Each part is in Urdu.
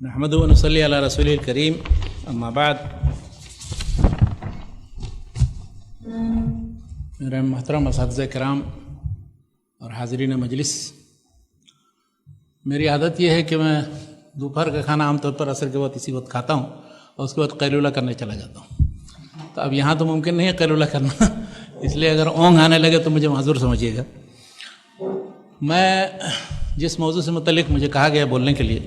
نحمد و نصلی علی رسول الکریم اما بعد. میرے محترم اساتذہ کرام اور حاضرین مجلس، میری عادت یہ ہے کہ میں دوپہر کا کھانا عام طور پر عصر کے وقت اسی وقت کھاتا ہوں اور اس کے بعد قیلولہ کرنے چلا جاتا ہوں. تو اب یہاں تو ممکن نہیں ہے قیلولہ کرنا، اس لیے اگر اونگ آنے لگے تو مجھے معذور سمجھیے گا. میں جس موضوع سے متعلق مجھے کہا گیا بولنے کے لیے،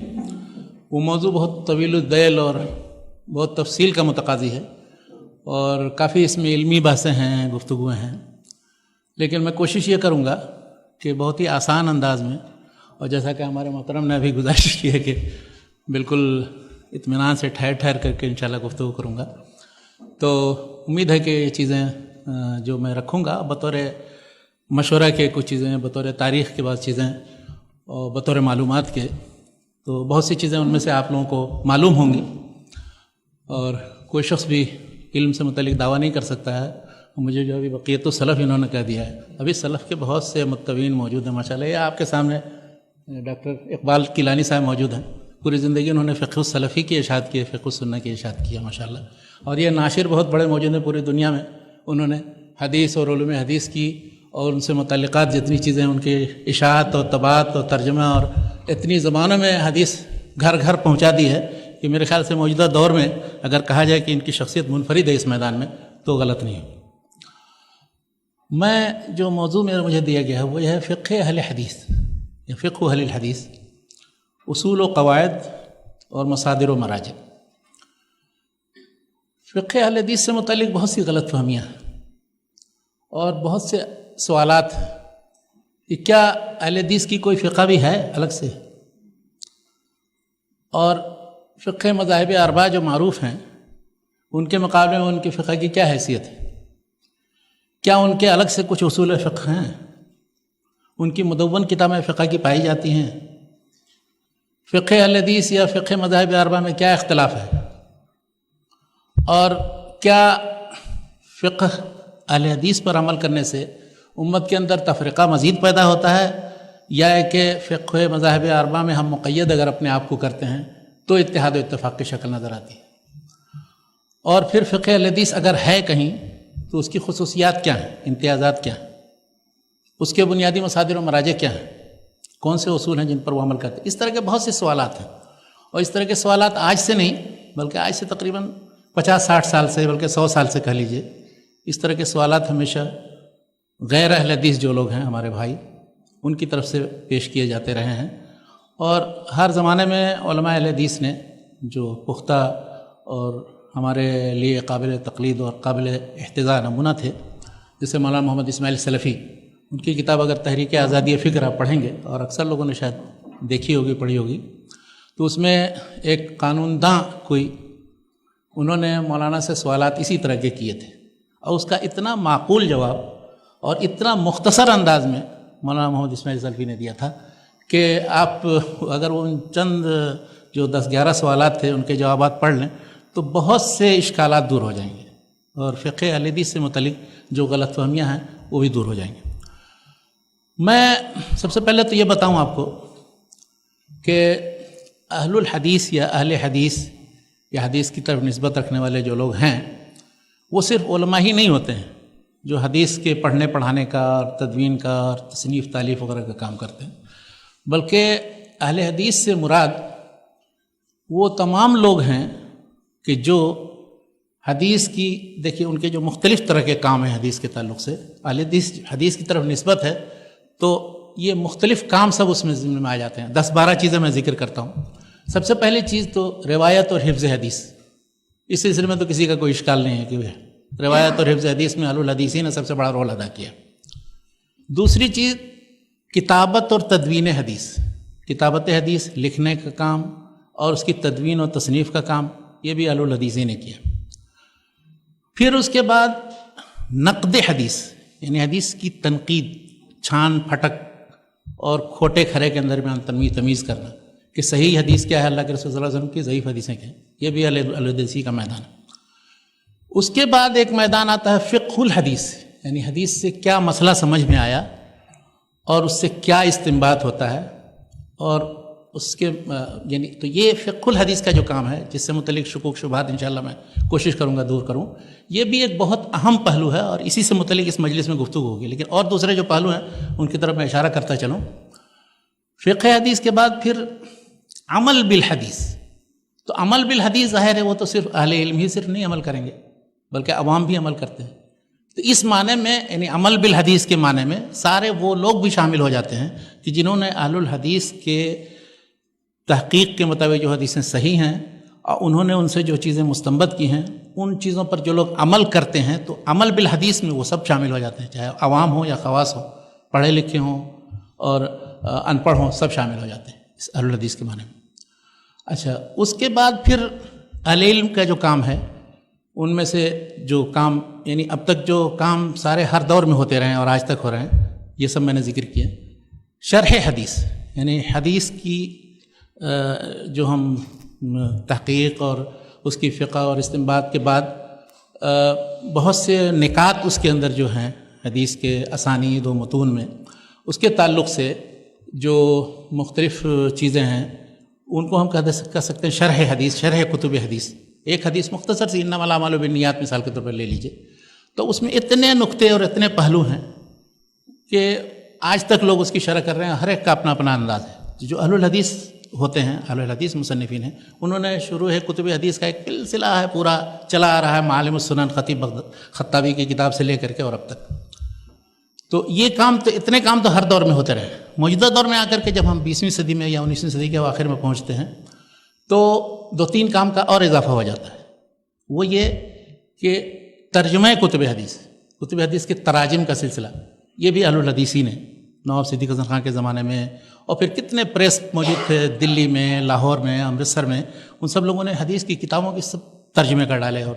وہ موضوع بہت طویل الذیل اور بہت تفصیل کا متقاضی ہے اور کافی اس میں علمی بحثیں ہیں، گفتگویں ہیں، لیکن میں کوشش یہ کروں گا کہ بہت ہی آسان انداز میں، اور جیسا کہ ہمارے محترم نے ابھی گزارش کی ہے کہ بالکل اطمینان سے ٹھہر کر کے انشاءاللہ گفتگو کروں گا. تو امید ہے کہ یہ چیزیں جو میں رکھوں گا بطور مشورہ کے، کچھ چیزیں بطور تاریخ کے بعض چیزیں اور بطور معلومات کے، تو بہت سی چیزیں ان میں سے آپ لوگوں کو معلوم ہوں گی. اور کوئی شخص بھی علم سے متعلق دعویٰ نہیں کر سکتا ہے. مجھے جو ابھی بقیت السلف انہوں نے کہہ دیا ہے، ابھی سلف کے بہت سے متبعین موجود ہیں ماشاءاللہ. یہ آپ کے سامنے ڈاکٹر اقبال کیلانی صاحب موجود ہیں، پوری زندگی انہوں نے فقہ السلفی کی اشاعت کی، فقہ السنہ کی اشاعت کیا ماشاءاللہ. اور یہ ناشر بہت بڑے موجود ہیں پوری دنیا میں، انہوں نے حدیث اور علوم حدیث کی اور ان سے متعلقات جتنی چیزیں، ان کے اشاعت اور طباعت اور ترجمہ، اور اتنی زبانوں میں حدیث گھر گھر پہنچا دی ہے کہ میرے خیال سے موجودہ دور میں اگر کہا جائے کہ ان کی شخصیت منفرد ہے اس میدان میں تو غلط نہیں ہے. میں جو موضوع مجھے دیا گیا ہے وہ یہ ہے فقہ اہل حدیث یا فقہ اہل الحدیث، اصول و قواعد اور مصادر و مراجع. فقہ اہل حدیث سے متعلق بہت سی غلط فہمیاں ہیں اور بہت سے سوالات ہیں کہ کیا اہل حدیث کی کوئی فقہ بھی ہے الگ سے، اور فقہ مذاہب اربعہ جو معروف ہیں ان کے مقابلے میں ان کی فقہ کی کیا حیثیت ہے؟ کیا ان کے الگ سے کچھ اصول فقہ ہیں؟ ان کی مدون کتابیں فقہ کی پائی جاتی ہیں؟ فقہ اہل حدیث یا فقہ مذاہب اربعہ میں کیا اختلاف ہے؟ اور کیا فقہ اہل حدیث پر عمل کرنے سے امت کے اندر تفرقہ مزید پیدا ہوتا ہے، یا کہ فقہ مذاہب اربعہ میں ہم مقید اگر اپنے آپ کو کرتے ہیں تو اتحاد و اتفاق کی شکل نظر آتی ہے؟ اور پھر فقہ اہل حدیث اگر ہے کہیں تو اس کی خصوصیات کیا ہیں، امتیازات کیا ہیں، اس کے بنیادی مصادر و مراجع کیا ہیں، کون سے اصول ہیں جن پر وہ عمل کرتے ہیں؟ اس طرح کے بہت سے سوالات ہیں، اور اس طرح کے سوالات آج سے نہیں بلکہ آج سے تقریباً 50-60 سال سے، بلکہ 100 سال سے کہہ لیجئے، اس طرح کے سوالات ہمیشہ غیر اہل حدیث جو لوگ ہیں ہمارے بھائی، ان کی طرف سے پیش کیے جاتے رہے ہیں. اور ہر زمانے میں علماء اہل حدیث نے جو پختہ اور ہمارے لیے قابل تقلید اور قابل احتذاء نمونہ تھے، جیسے مولانا محمد اسماعیل سلفی، ان کی کتاب اگر تحریک آزادی فکر آپ پڑھیں گے، اور اکثر لوگوں نے شاید دیکھی ہوگی، پڑھی ہوگی، تو اس میں ایک قانون داں کوئی، انہوں نے مولانا سے سوالات اسی طرح کے کیے تھے، اور اس کا اتنا معقول جواب اور اتنا مختصر انداز میں مولانا محمد اسماعیل سلفی نے دیا تھا کہ آپ اگر ان چند جو 10-11 سوالات تھے ان کے جوابات پڑھ لیں تو بہت سے اشکالات دور ہو جائیں گے، اور فقہ اہل حدیث سے متعلق جو غلط فہمیاں ہیں وہ بھی دور ہو جائیں گے. میں سب سے پہلے تو یہ بتاؤں آپ کو کہ اہل الحدیث یا اہل حدیث یا حدیث کی طرف نسبت رکھنے والے جو لوگ ہیں وہ صرف علماء ہی نہیں ہوتے ہیں جو حدیث کے پڑھنے پڑھانے کا اور تدوین کا اور تصنیف تالیف وغیرہ کا کام کرتے ہیں، بلکہ اہل حدیث سے مراد وہ تمام لوگ ہیں کہ جو حدیث کی، دیکھیے ان کے جو مختلف طرح کے کام ہیں حدیث کے تعلق سے، اہل حدیث کی طرف نسبت ہے تو یہ مختلف کام سب اس میں ضمن میں آ جاتے ہیں. 10-12 چیزیں میں ذکر کرتا ہوں. سب سے پہلی چیز تو روایت اور حفظ حدیث. اس سلسلے میں تو کسی کا کوئی اشکال نہیں ہے کہ روایت اور حفظ حدیث میں اہل الحدیثین نے سب سے بڑا رول ادا کیا. دوسری چیز کتابت اور تدوین حدیث، کتابت حدیث لکھنے کا کام اور اس کی تدوین اور تصنیف کا کام، یہ بھی اہل الحدیثین نے کیا. پھر اس کے بعد نقد حدیث، یعنی حدیث کی تنقید، چھان پھٹک اور کھوٹے کھرے کے اندر میں تمیز کرنا کہ صحیح حدیث کیا ہے اللہ کے رسول صلی اللہ علیہ وسلم کی، ضعیف حدیثیں کیا ہیں، یہ بھی اہل الحدیثی کا میدان ہے. اس کے بعد ایک میدان آتا ہے فقہ الحدیث، یعنی حدیث سے کیا مسئلہ سمجھ میں آیا اور اس سے کیا استنباط ہوتا ہے، اور اس کے یعنی تو یہ فقہ الحدیث کا جو کام ہے، جس سے متعلق شکوک شبہات انشاءاللہ میں کوشش کروں گا دور کروں، یہ بھی ایک بہت اہم پہلو ہے اور اسی سے متعلق اس مجلس میں گفتگو ہوگی. لیکن اور دوسرے جو پہلو ہیں ان کی طرف میں اشارہ کرتا چلوں. فقہ حدیث کے بعد پھر عمل بالحدیث. تو عمل بالحدیث ظاہر ہے وہ تو صرف اہل علم ہی صرف نہیں عمل کریں گے بلکہ عوام بھی عمل کرتے ہیں. تو اس معنی میں یعنی عمل بالحدیث کے معنی میں سارے وہ لوگ بھی شامل ہو جاتے ہیں کہ جنہوں نے اہل الحدیث کے تحقیق کے مطابق جو حدیثیں صحیح ہیں اور انہوں نے ان سے جو چیزیں مستنبط کی ہیں ان چیزوں پر جو لوگ عمل کرتے ہیں، تو عمل بالحدیث میں وہ سب شامل ہو جاتے ہیں، چاہے عوام ہوں یا خواص ہوں، پڑھے لکھے ہوں اور ان پڑھ ہوں، سب شامل ہو جاتے ہیں اس اہل الحدیث کے معنی میں. اچھا، اس کے بعد پھر اہل علم کا جو کام ہے ان میں سے جو کام یعنی اب تک جو کام سارے ہر دور میں ہوتے رہے ہیں اور آج تک ہو رہے ہیں، یہ سب میں نے ذکر کیا. شرح حدیث یعنی حدیث کی جو ہم تحقیق اور اس کی فقہ اور استنباط کے بعد بہت سے نکات اس کے اندر جو ہیں حدیث کے اسانید و متون میں، اس کے تعلق سے جو مختلف چیزیں ہیں ان کو ہم کہہ سکتے ہیں شرح حدیث، شرح کتب حدیث. ایک حدیث مختصر سی انما الاعمال بالنیات مثال کے طور پر لے لیجئے، تو اس میں اتنے نقطے اور اتنے پہلو ہیں کہ آج تک لوگ اس کی شرح کر رہے ہیں. ہر ایک کا اپنا اپنا انداز ہے. جو اہل الحدیث ہوتے ہیں، اہل الحدیث مصنفین ہیں، انہوں نے شروع کتب حدیث کا ایک سلسلہ ہے پورا چلا آ رہا ہے، معالم السنن خطیب خطابی کی کتاب سے لے کر کے اور اب تک. تو یہ کام تو اتنے کام تو ہر دور میں ہوتے رہے. موجودہ دور میں آ کر کے جب ہم 20ویں صدی میں یا 19ویں صدی کے آخر میں پہنچتے ہیں تو 2-3 کام کا اور اضافہ ہو جاتا ہے. وہ یہ کہ ترجمہ کتب حدیث کے تراجم کا سلسلہ، یہ بھی اہل الحدیثین ہیں. نواب صدیق حسن خان کے زمانے میں اور پھر کتنے پریس موجود تھے دلی میں، لاہور میں، امرتسر میں، ان سب لوگوں نے حدیث کی کتابوں کی سب ترجمے کر ڈالے اور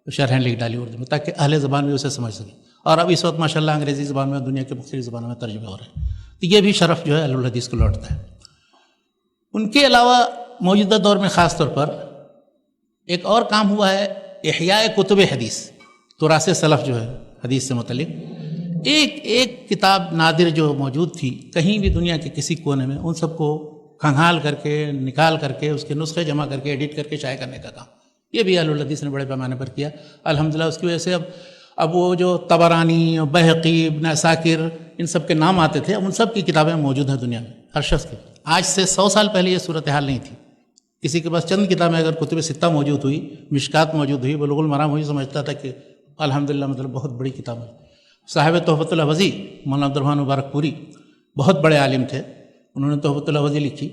شرحیں لکھ ڈالی اردو میں تاکہ اہل زبان بھی اسے سمجھ سکیں. اور اب اس وقت ماشاءاللہ انگریزی زبان میں دنیا کے مختلف زبانوں میں ترجمے ہو رہے ہیں. تو یہ بھی شرف جو ہے اہل الحدیث کو لوٹتا ہے. ان کے علاوہ موجودہ دور میں خاص طور پر ایک اور کام ہوا ہے احیاء کتب حدیث. تراث سلف جو ہے حدیث سے متعلق ایک کتاب نادر جو موجود تھی کہیں بھی دنیا کے کسی کونے میں، ان سب کو کھنگال کر کے نکال کر کے اس کے نسخے جمع کر کے ایڈٹ کر کے شائع کرنے کا کام یہ بھی اہل الحدیث نے بڑے پیمانے پر کیا الحمدللہ. اس کی وجہ سے اب وہ جو طبرانی، بہقی، ابن عساکر ان سب کے نام آتے تھے، اب ان سب کی کتابیں موجود ہیں دنیا میں ہر شخص کے. آج سے 100 سال پہلے یہ صورتحال نہیں تھی. کسی کے پاس چند کتابیں اگر کتب ستہ موجود ہوئی، مشکات موجود ہوئی، بلوغ المرام ہوئی، سمجھتا تھا کہ الحمدللہ مطلب بہت بڑی کتاب ہے. صاحب تحفۃ الحوضی مولانا عبد الرحمن مبارک پوری بہت بڑے عالم تھے، انہوں نے تحفۃ الحوضی لکھی.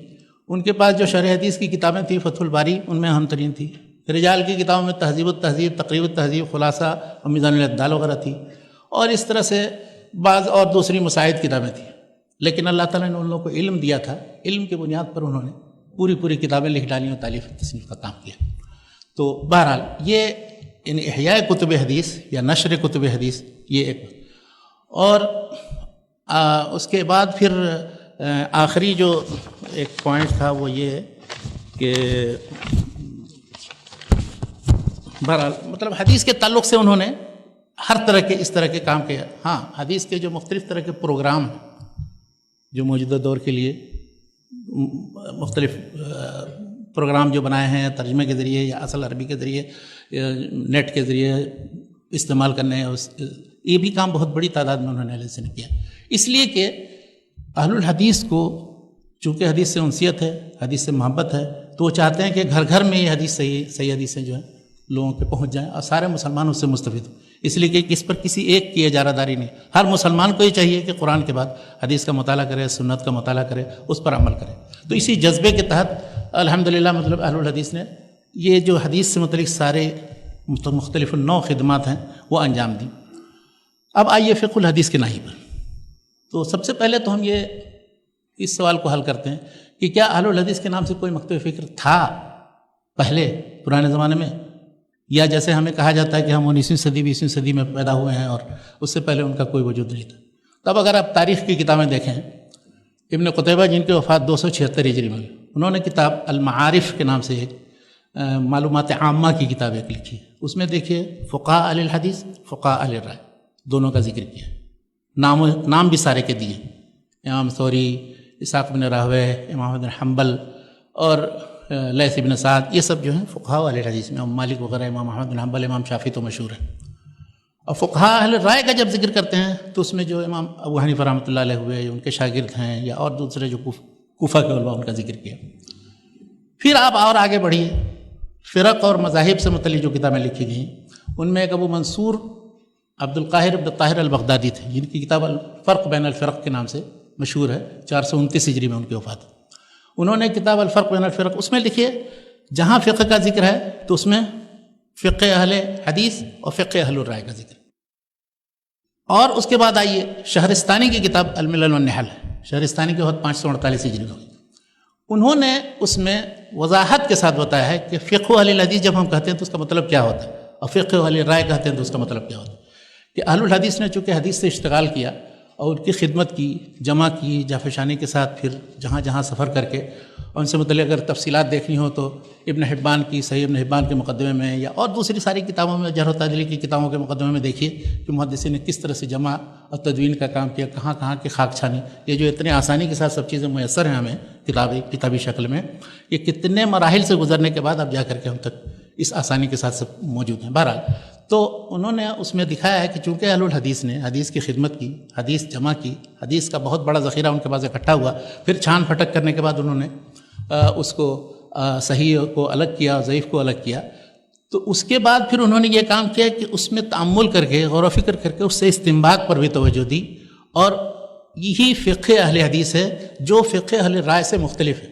ان کے پاس جو شرح حدیث کی کتابیں تھیں فتح الباری ان میں اہم ترین تھی. رجال کی کتابوں میں تہذیب التہذیب، تقریب التہذیب، خلاصہ اور میزان الاعتدال وغیرہ تھی. اور اس طرح سے بعض اور دوسری مساعد کتابیں تھیں. لیکن اللہ تعالیٰ نے ان لوگوں کو علم دیا تھا، علم کی بنیاد پر انہوں نے پوری کتابیں لکھ ڈالی اور تالیف تصنیف کا کام کیا. تو بہرحال یہ یعنی احیاء کتب حدیث یا نشر کتب حدیث یہ ایک. اور اس کے بعد پھر آخری جو ایک پوائنٹ تھا وہ یہ ہے کہ بہرحال مطلب حدیث کے تعلق سے انہوں نے ہر طرح کے اس طرح کے کام کیا. ہاں، حدیث کے جو مختلف طرح کے پروگرام جو موجودہ دور کے لیے مختلف پروگرام جو بنائے ہیں ترجمے کے ذریعے یا اصل عربی کے ذریعے، نیٹ کے ذریعے استعمال کرنے ہیں، یہ بھی کام بہت بڑی تعداد میں انہوں نے اہل نے کیا. اس لیے کہ اہل الحدیث کو چونکہ حدیث سے انسیت ہے، حدیث سے محبت ہے، تو وہ چاہتے ہیں کہ گھر گھر میں یہ حدیث صحیح حدیثیں جو ہیں لوگوں پہ پہنچ جائیں اور سارے مسلمان اس سے مستفید ہوں. اس لیے کہ اس پر کسی ایک کی اجارہ داری نہیں. ہر مسلمان کو یہ چاہیے کہ قرآن کے بعد حدیث کا مطالعہ کرے، سنت کا مطالعہ کرے، اس پر عمل کرے. تو اسی جذبے کے تحت الحمدللہ مطلب اہل الحدیث نے یہ جو حدیث سے متعلق سارے مختلف النوع خدمات ہیں وہ انجام دیں. اب آئیے فقہ الحدیث کے ناحیے پر. تو سب سے پہلے تو ہم یہ اس سوال کو حل کرتے ہیں کہ کیا اہل الحدیث کے نام سے کوئی مکتب فکر تھا پہلے پرانے زمانے میں، یا جیسے ہمیں کہا جاتا ہے کہ ہم 19ویں صدی 20ویں صدی میں پیدا ہوئے ہیں اور اس سے پہلے ان کا کوئی وجود نہیں تھا. تب اگر آپ تاریخ کی کتابیں دیکھیں، ابن قتیبہ جن کی وفات 276 ہجری میں، انہوں نے کتاب المعارف کے نام سے ایک معلومات عامہ کی کتاب ایک لکھی. اس میں دیکھیے فقہاء اہل الحدیث، فقہاء اہل الرائے دونوں کا ذکر کیا. نام بھی سارے کے دیے، امام ثوری، اسحاق بن راہویہ، امام احمد بن حنبل اور لیث بن سعد، یہ سب جو ہیں فقہاء اہل حدیث میں، امام مالک وغیرہ، امام احمد بن حنبل، امام شافعی تو مشہور ہیں۔ اور فقہاء اہل رائے کا جب ذکر کرتے ہیں تو اس میں جو امام ابو حنیفہ رحمۃ اللہ علیہ ہوئے، ان کے شاگرد ہیں، یا اور دوسرے جو کوفہ کے علماء، ان کا ذکر کیا۔ پھر آپ اور آگے بڑھیے، فرق اور مذاہب سے متعلق جو کتابیں لکھی گئیں، ان میں ایک ابو منصور عبد القاہر بن طاہر البغدادی تھے، جن کی کتاب الفرق بین الفرق کے نام سے مشہور ہے، 429 ہجری میں ان کی وفات۔ انہوں نے کتاب الفرق بین الفرق، اس میں لکھیے جہاں فقہ کا ذکر ہے تو اس میں فقہ اہل حدیث اور فقہ اہل الرائے کا ذکر۔ اور اس کے بعد آئیے شہرستانی کی کتاب الملل والنحل، شہرستانی کی وفات 548 ہجری میں ہوئی۔ انہوں نے اس میں وضاحت کے ساتھ بتایا ہے کہ فقہ اہل الحدیث جب ہم کہتے ہیں تو اس کا مطلب کیا ہوتا ہے، اور فقہ اہل الرائے کہتے ہیں تو اس کا مطلب کیا ہوتا ہے۔ کہ اہل الحدیث نے چونکہ حدیث سے اشتغال کیا اور ان کی خدمت کی، جمع کی، جافشانی کے ساتھ، پھر جہاں جہاں سفر کر کے، اور ان سے متعلق اگر تفصیلات دیکھنی ہو تو ابن حبان کی صحیح ابن حبان کے مقدمے میں، یا اور دوسری ساری کتابوں میں، جرح و تعدیل کی کتابوں کے مقدمے میں دیکھیے کہ محدثین نے کس طرح سے جمع اور تدوین کا کام کیا، کہاں کہاں کی خاک چھانی، یہ جو اتنے آسانی کے ساتھ سب چیزیں میسر ہیں ہمیں کتابی شکل میں، یہ کتنے مراحل سے گزرنے کے بعد اب جا کر کے ہم تک اس آسانی کے ساتھ سب موجود ہیں۔ بہرحال تو انہوں نے اس میں دکھایا ہے کہ چونکہ اہل الحدیث نے حدیث کی خدمت کی، حدیث جمع کی، حدیث کا بہت بڑا ذخیرہ ان کے پاس اکٹھا ہوا، پھر چھان پھٹک کرنے کے بعد انہوں نے اس کو صحیح کو الگ کیا، ضعیف کو الگ کیا، تو اس کے بعد پھر انہوں نے یہ کام کیا کہ اس میں تأمل کر کے، غور و فکر کر کے، اس سے استنباط پر بھی توجہ دی، اور یہی فقہ اہل حدیث ہے جو فقہ اہل رائے سے مختلف ہے۔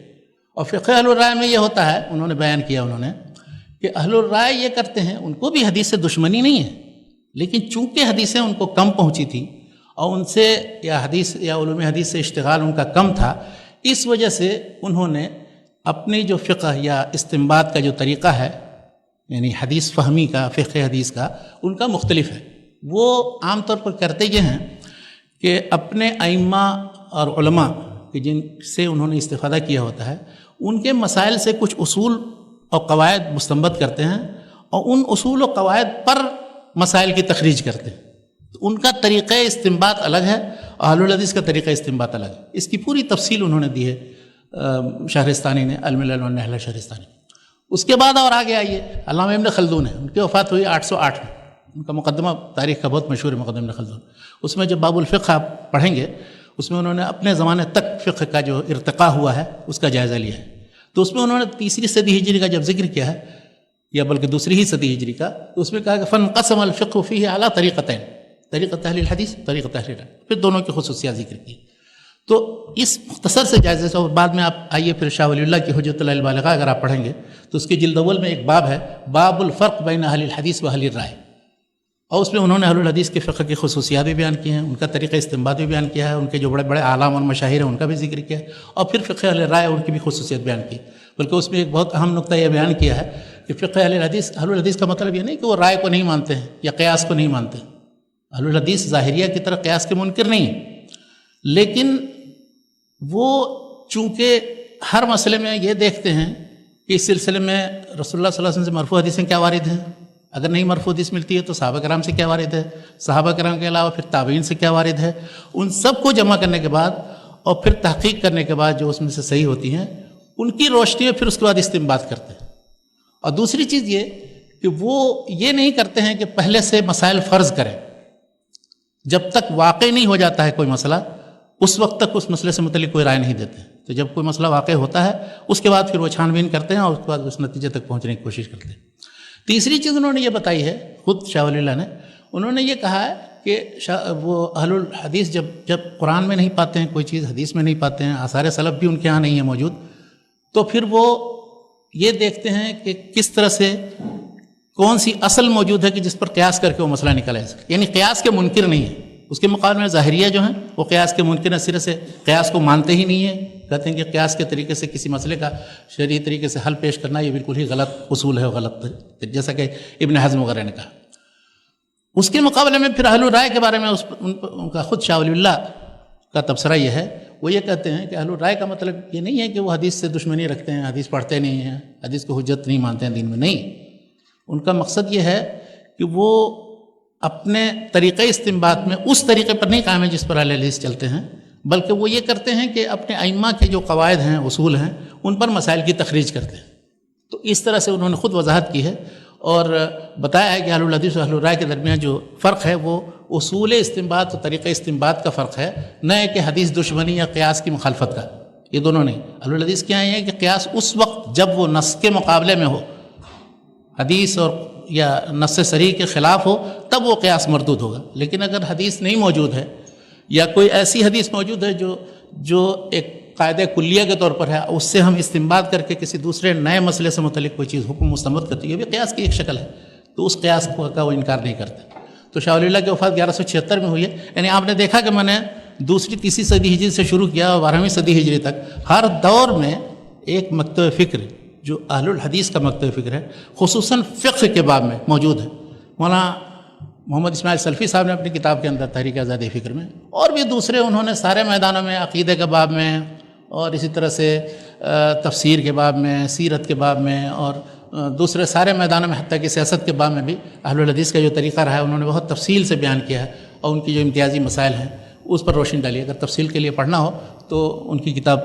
اور فقہ اہل رائے میں یہ ہوتا ہے، انہوں نے بیان کیا انہوں نے کہ اہل الرائے یہ کرتے ہیں، ان کو بھی حدیث سے دشمنی نہیں ہے، لیکن چونکہ حدیثیں ان کو کم پہنچی تھی اور ان سے یا حدیث یا علوم حدیث سے اشتغال ان کا کم تھا، اس وجہ سے انہوں نے اپنی جو فقہ یا استنباط کا جو طریقہ ہے، یعنی حدیث فہمی کا، فقہ حدیث کا، ان کا مختلف ہے۔ وہ عام طور پر کرتے یہ ہیں کہ اپنے ائمہ اور علماء کہ جن سے انہوں نے استفادہ کیا ہوتا ہے، ان کے مسائل سے کچھ اصول اور قواعد مستنبط کرتے ہیں، اور ان اصول و قواعد پر مسائل کی تخریج کرتے ہیں۔ تو ان کا طریقہ استنباط الگ ہے اور اہل الحدیث کا طریقہ استنباط الگ ہے۔ اس کی پوری تفصیل انہوں نے دی ہے شہرستانی نے، الملل والنحل شہرستانی۔ اس کے بعد اور آگے آئیے، علامہ ابن خلدون ہے، ان کی وفات ہوئی 808 میں۔ ان کا مقدمہ تاریخ کا بہت مشہور ہے، مقدمہ ابن خلدون۔ اس میں جب باب الفقہ آپ پڑھیں گے، اس میں انہوں نے اپنے زمانے تک فقہ کا جو ارتقاء ہوا ہے اس کا جائزہ لیا ہے۔ تو اس میں انہوں نے 3 صدی ہجری کا جب ذکر کیا ہے، یا بلکہ 2 صدی ہجری کا، تو اس میں کہا کہ فانقسم الفقہ فیہ علی طریقتین، طریقۃ اہل الحدیث، طریقۃ اہل الرائے، پھر دونوں کی خصوصیات ذکر کی۔ تو اس مختصر سے جائزے سے، اور بعد میں آپ آئیے پھر شاہ ولی اللہ کی حجۃ اللہ البالغہ اگر آپ پڑھیں گے تو اس کے جلد اول میں ایک باب ہے، باب الفرق بین اہل الحدیث و اہل الرائے، اور اس میں انہوں نے اہل الحدیث کے فقہ کی خصوصیات بھی بیان کی ہیں، ان کا طریقہ استنباط بھی بیان کیا ہے، ان کے جو بڑے بڑے اعلام اور مشاہیر ہیں ان کا بھی ذکر کیا ہے، اور پھر فقہ اہل رائے ان کی بھی خصوصیت بیان کی۔ بلکہ اس میں ایک بہت اہم نقطہ یہ بیان کیا ہے کہ فقہ اہل الحدیث کا مطلب یہ نہیں کہ وہ رائے کو نہیں مانتے ہیں یا قیاس کو نہیں مانتے ہیں۔ اہل الحدیث ظاہریہ کی طرح قیاس کے منکر نہیں ہیں، لیکن وہ چونکہ ہر مسئلے میں یہ دیکھتے ہیں کہ اس سلسلے میں رسول اللہ صلی اللہ علیہ وسلم سے مرفوع حدیثیں کیا وارد ہیں، اگر نہیں مرفوع حدیث ملتی ہے تو صحابہ کرام سے کیا وارد ہے، صحابہ کرام کے علاوہ پھر تابعین سے کیا وارد ہے، ان سب کو جمع کرنے کے بعد اور پھر تحقیق کرنے کے بعد جو اس میں سے صحیح ہوتی ہیں ان کی روشنی میں پھر اس کے بعد استنباط کرتے ہیں۔ اور دوسری چیز یہ کہ وہ یہ نہیں کرتے ہیں کہ پہلے سے مسائل فرض کریں، جب تک واقع نہیں ہو جاتا ہے کوئی مسئلہ اس وقت تک اس مسئلے سے متعلق کوئی رائے نہیں دیتے، تو جب کوئی مسئلہ واقع ہوتا ہے اس کے بعد پھر وہ چھان بین کرتے ہیں اور اس کے بعد اس نتیجے تک پہنچنے کی کوشش کرتے ہیں۔ تیسری چیز انہوں نے یہ بتائی ہے، خود شاہ ولی اللہ نے، انہوں نے یہ کہا ہے کہ وہ اہل الحدیث جب قرآن میں نہیں پاتے ہیں کوئی چیز، حدیث میں نہیں پاتے ہیں، آثار سلف بھی ان کے ہاں نہیں ہے موجود، تو پھر وہ یہ دیکھتے ہیں کہ کس طرح سے کون سی اصل موجود ہے کہ جس پر قیاس کر کے وہ مسئلہ نکالا جا سکے، یعنی قیاس کے منکر نہیں ہے۔ اس کے مقابلے میں ظاہریہ جو ہیں وہ قیاس کے منکر سرے سے قیاس کو مانتے ہی نہیں ہیں، کہتے ہیں کہ قیاس کے طریقے سے کسی مسئلے کا شرعی طریقے سے حل پیش کرنا یہ بالکل ہی غلط اصول ہے، غلط، جیسا کہ ابن حزم وغیرہ نے کہا۔ اس کے مقابلے میں پھر اہل الرائے کے بارے میں ان کا خود شاہ ولی اللہ کا تبصرہ یہ ہے، وہ یہ کہتے ہیں کہ اہل الرائے کا مطلب یہ نہیں ہے کہ وہ حدیث سے دشمنی رکھتے ہیں، حدیث پڑھتے نہیں ہیں، حدیث کو حجت نہیں مانتے ہیں دین میں، نہیں، ان کا مقصد یہ ہے کہ وہ اپنے طریقہ استنباط میں اس طریقے پر نہیں قائم ہے جس پر اہل حدیث چلتے ہیں، بلکہ وہ یہ کرتے ہیں کہ اپنے ائمہ کے جو قواعد ہیں، اصول ہیں، ان پر مسائل کی تخریج کرتے ہیں۔ تو اس طرح سے انہوں نے خود وضاحت کی ہے اور بتایا ہے کہ اہل الحدیث و اہل الرائے کے درمیان جو فرق ہے وہ اصول استنباط اور طریقہ استنباط کا فرق ہے، نہ کہ حدیث دشمنی یا قیاس کی مخالفت کا۔ یہ دونوں نہیں۔ اہل الحدیث کیا ہے کہ قیاس اس وقت جب وہ نص کے مقابلے میں ہو، حدیث اور یا نص صریح کے خلاف ہو، تب وہ قیاس مردود ہوگا۔ لیکن اگر حدیث نہیں موجود ہے یا کوئی ایسی حدیث موجود ہے جو ایک قاعدہ کلیہ کے طور پر ہے، اس سے ہم استنباط کر کے کسی دوسرے نئے مسئلے سے متعلق کوئی چیز حکم مستمد کرتی ہے، یہ بھی قیاس کی ایک شکل ہے، تو اس قیاس کا وہ انکار نہیں کرتے۔ تو شاہ ولی اللہ کی وفات 1176 میں ہوئی ہے، یعنی آپ نے دیکھا کہ میں نے دوسری تیسری صدی ہجری سے شروع کیا اور 12ویں صدی ہجری تک ہر دور میں ایک مکتب فکر جو اہل الحدیث کا مکتب فکر ہے، خصوصاً فقہ کے باب میں موجود ہے۔ مولانا محمد اسماعیل سلفی صاحب نے اپنی کتاب کے اندر تحریک آزادی فکر میں، اور بھی دوسرے انہوں نے سارے میدانوں میں، عقیدے کے باب میں اور اسی طرح سے تفسیر کے باب میں، سیرت کے باب میں اور دوسرے سارے میدانوں میں، حتیٰ کہ سیاست کے باب میں بھی اہل الحدیث کا جو طریقہ رہا ہے انہوں نے بہت تفصیل سے بیان کیا ہے، اور ان کی جو امتیازی مسائل ہیں اس پر روشنی ڈالی۔ اگر تفصیل کے لیے پڑھنا ہو تو ان کی کتاب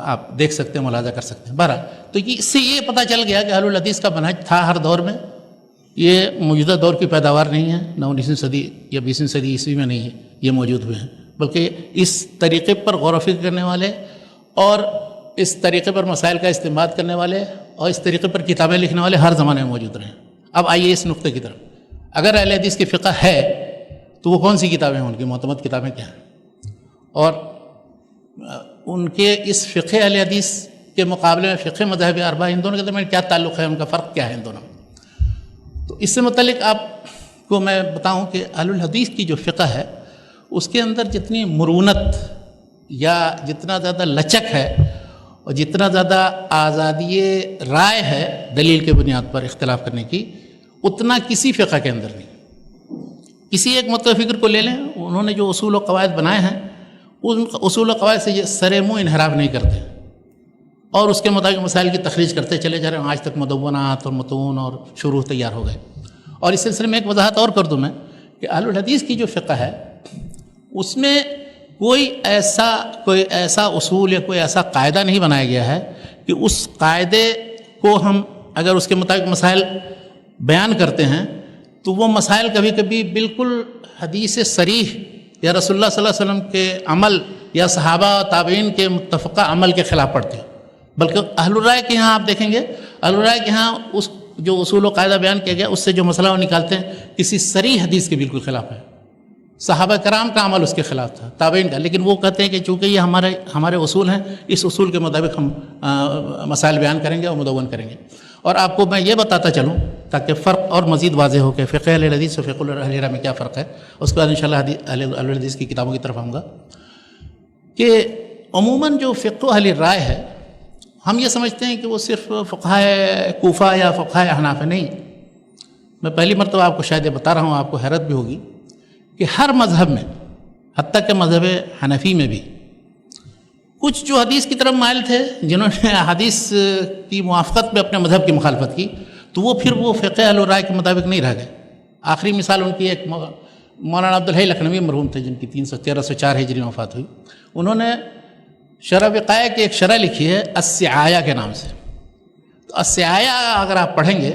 آپ دیکھ سکتے ہیں، ملاحظہ کر سکتے ہیں۔ بہرحال تو اس سے یہ پتہ چل گیا کہ اہل الحدیث کا منہج تھا ہر دور میں، یہ موجودہ دور کی پیداوار نہیں ہے، نہ 19ویں صدی یا 20ویں صدی عیسوی میں نہیں ہے یہ موجود ہوئے ہیں، بلکہ اس طریقے پر غور و فکر کرنے والے اور اس طریقے پر مسائل کا استنباط کرنے والے اور اس طریقے پر کتابیں لکھنے والے ہر زمانے میں موجود رہے ہیں۔ اب آئیے اس نقطے کی طرف، اگر اہل حدیث کی فقہ ہے تو وہ کون سی کتابیں ہیں، ان کی معتمد کتابیں کیا ہیں، اور ان کے اس فقہ اہل حدیث کے مقابلے میں فقہ مذاہب اربعہ، ان دونوں کے درمیان کیا تعلق ہے، ان کا فرق کیا ہے ان دونوں میں۔ تو اس سے متعلق آپ کو میں بتاؤں کہ اہل الحدیث کی جو فقہ ہے اس کے اندر جتنی مرونت یا جتنا زیادہ لچک ہے اور جتنا زیادہ آزادی رائے ہے دلیل کے بنیاد پر اختلاف کرنے کی، اتنا کسی فقہ کے اندر نہیں۔ کسی ایک مکتب فکر کو لے لیں، انہوں نے جو اصول و قواعد بنائے ہیں ان اصول و قواعد سے یہ سر منہ انحراف نہیں کرتے اور اس کے مطابق مسائل کی تخریج کرتے چلے جا رہے ہیں۔ آج تک مدونات اور متون اور شروح تیار ہو گئے۔ اور اس سلسلے میں ایک وضاحت اور کر دوں میں کہ اہل الحدیث کی جو فقہ ہے اس میں کوئی ایسا اصول یا کوئی ایسا قاعدہ نہیں بنایا گیا ہے کہ اس قاعدے کو ہم اگر اس کے مطابق مسائل بیان کرتے ہیں تو وہ مسائل کبھی کبھی بالکل حدیث صریح یا رسول اللہ صلی اللہ علیہ وسلم کے عمل یا صحابہ و تابعین کے متفقہ عمل کے خلاف پڑتے ہیں، بلکہ اہل الرائے کے یہاں آپ دیکھیں گے، اہل الرائے کے یہاں اس جو اصول و قاعدہ بیان کیا گیا اس سے جو مسئلہ وہ نکالتے ہیں کسی صریح حدیث کے بالکل خلاف ہے۔ صحابہ کرام کا عمل اس کے خلاف تھا، تابعین کا، لیکن وہ کہتے ہیں کہ چونکہ یہ ہمارے اصول ہیں، اس اصول کے مطابق ہم مسائل بیان کریں گے اور مدون کریں گے۔ اور آپ کو میں یہ بتاتا چلوں تاکہ فرق اور مزید واضح ہو کہ فقہ اہل حدیث و فقہ اہل رائے میں کیا فرق ہے، اس کے بعد انشاءاللہ اہل حدیث کی کتابوں کی طرف آؤں گا کہ عموماً جو فقہ اہل رائے ہے ہم یہ سمجھتے ہیں کہ وہ صرف فقہاء کوفہ یا فقہاء احناف ہے۔ نہیں، میں پہلی مرتبہ آپ کو شاید یہ بتا رہا ہوں، آپ کو حیرت بھی ہوگی کہ ہر مذہب میں، حتیٰ کہ مذہب حنفی میں بھی کچھ جو حدیث کی طرف مائل تھے، جنہوں نے حدیث کی موافقت میں اپنے مذہب کی مخالفت کی، تو وہ پھر وہ فقہ اہل رائے کے مطابق نہیں رہ گئے۔ آخری مثال ان کی ایک مولانا عبدالحی لکھنوی مرحوم تھے جن کی 1304 ہجری میں وفات ہوئی۔ انہوں نے شرح وقایہ کی ایک شرح لکھی ہے السعایہ کے نام سے۔ تو السعایہ اگر آپ پڑھیں گے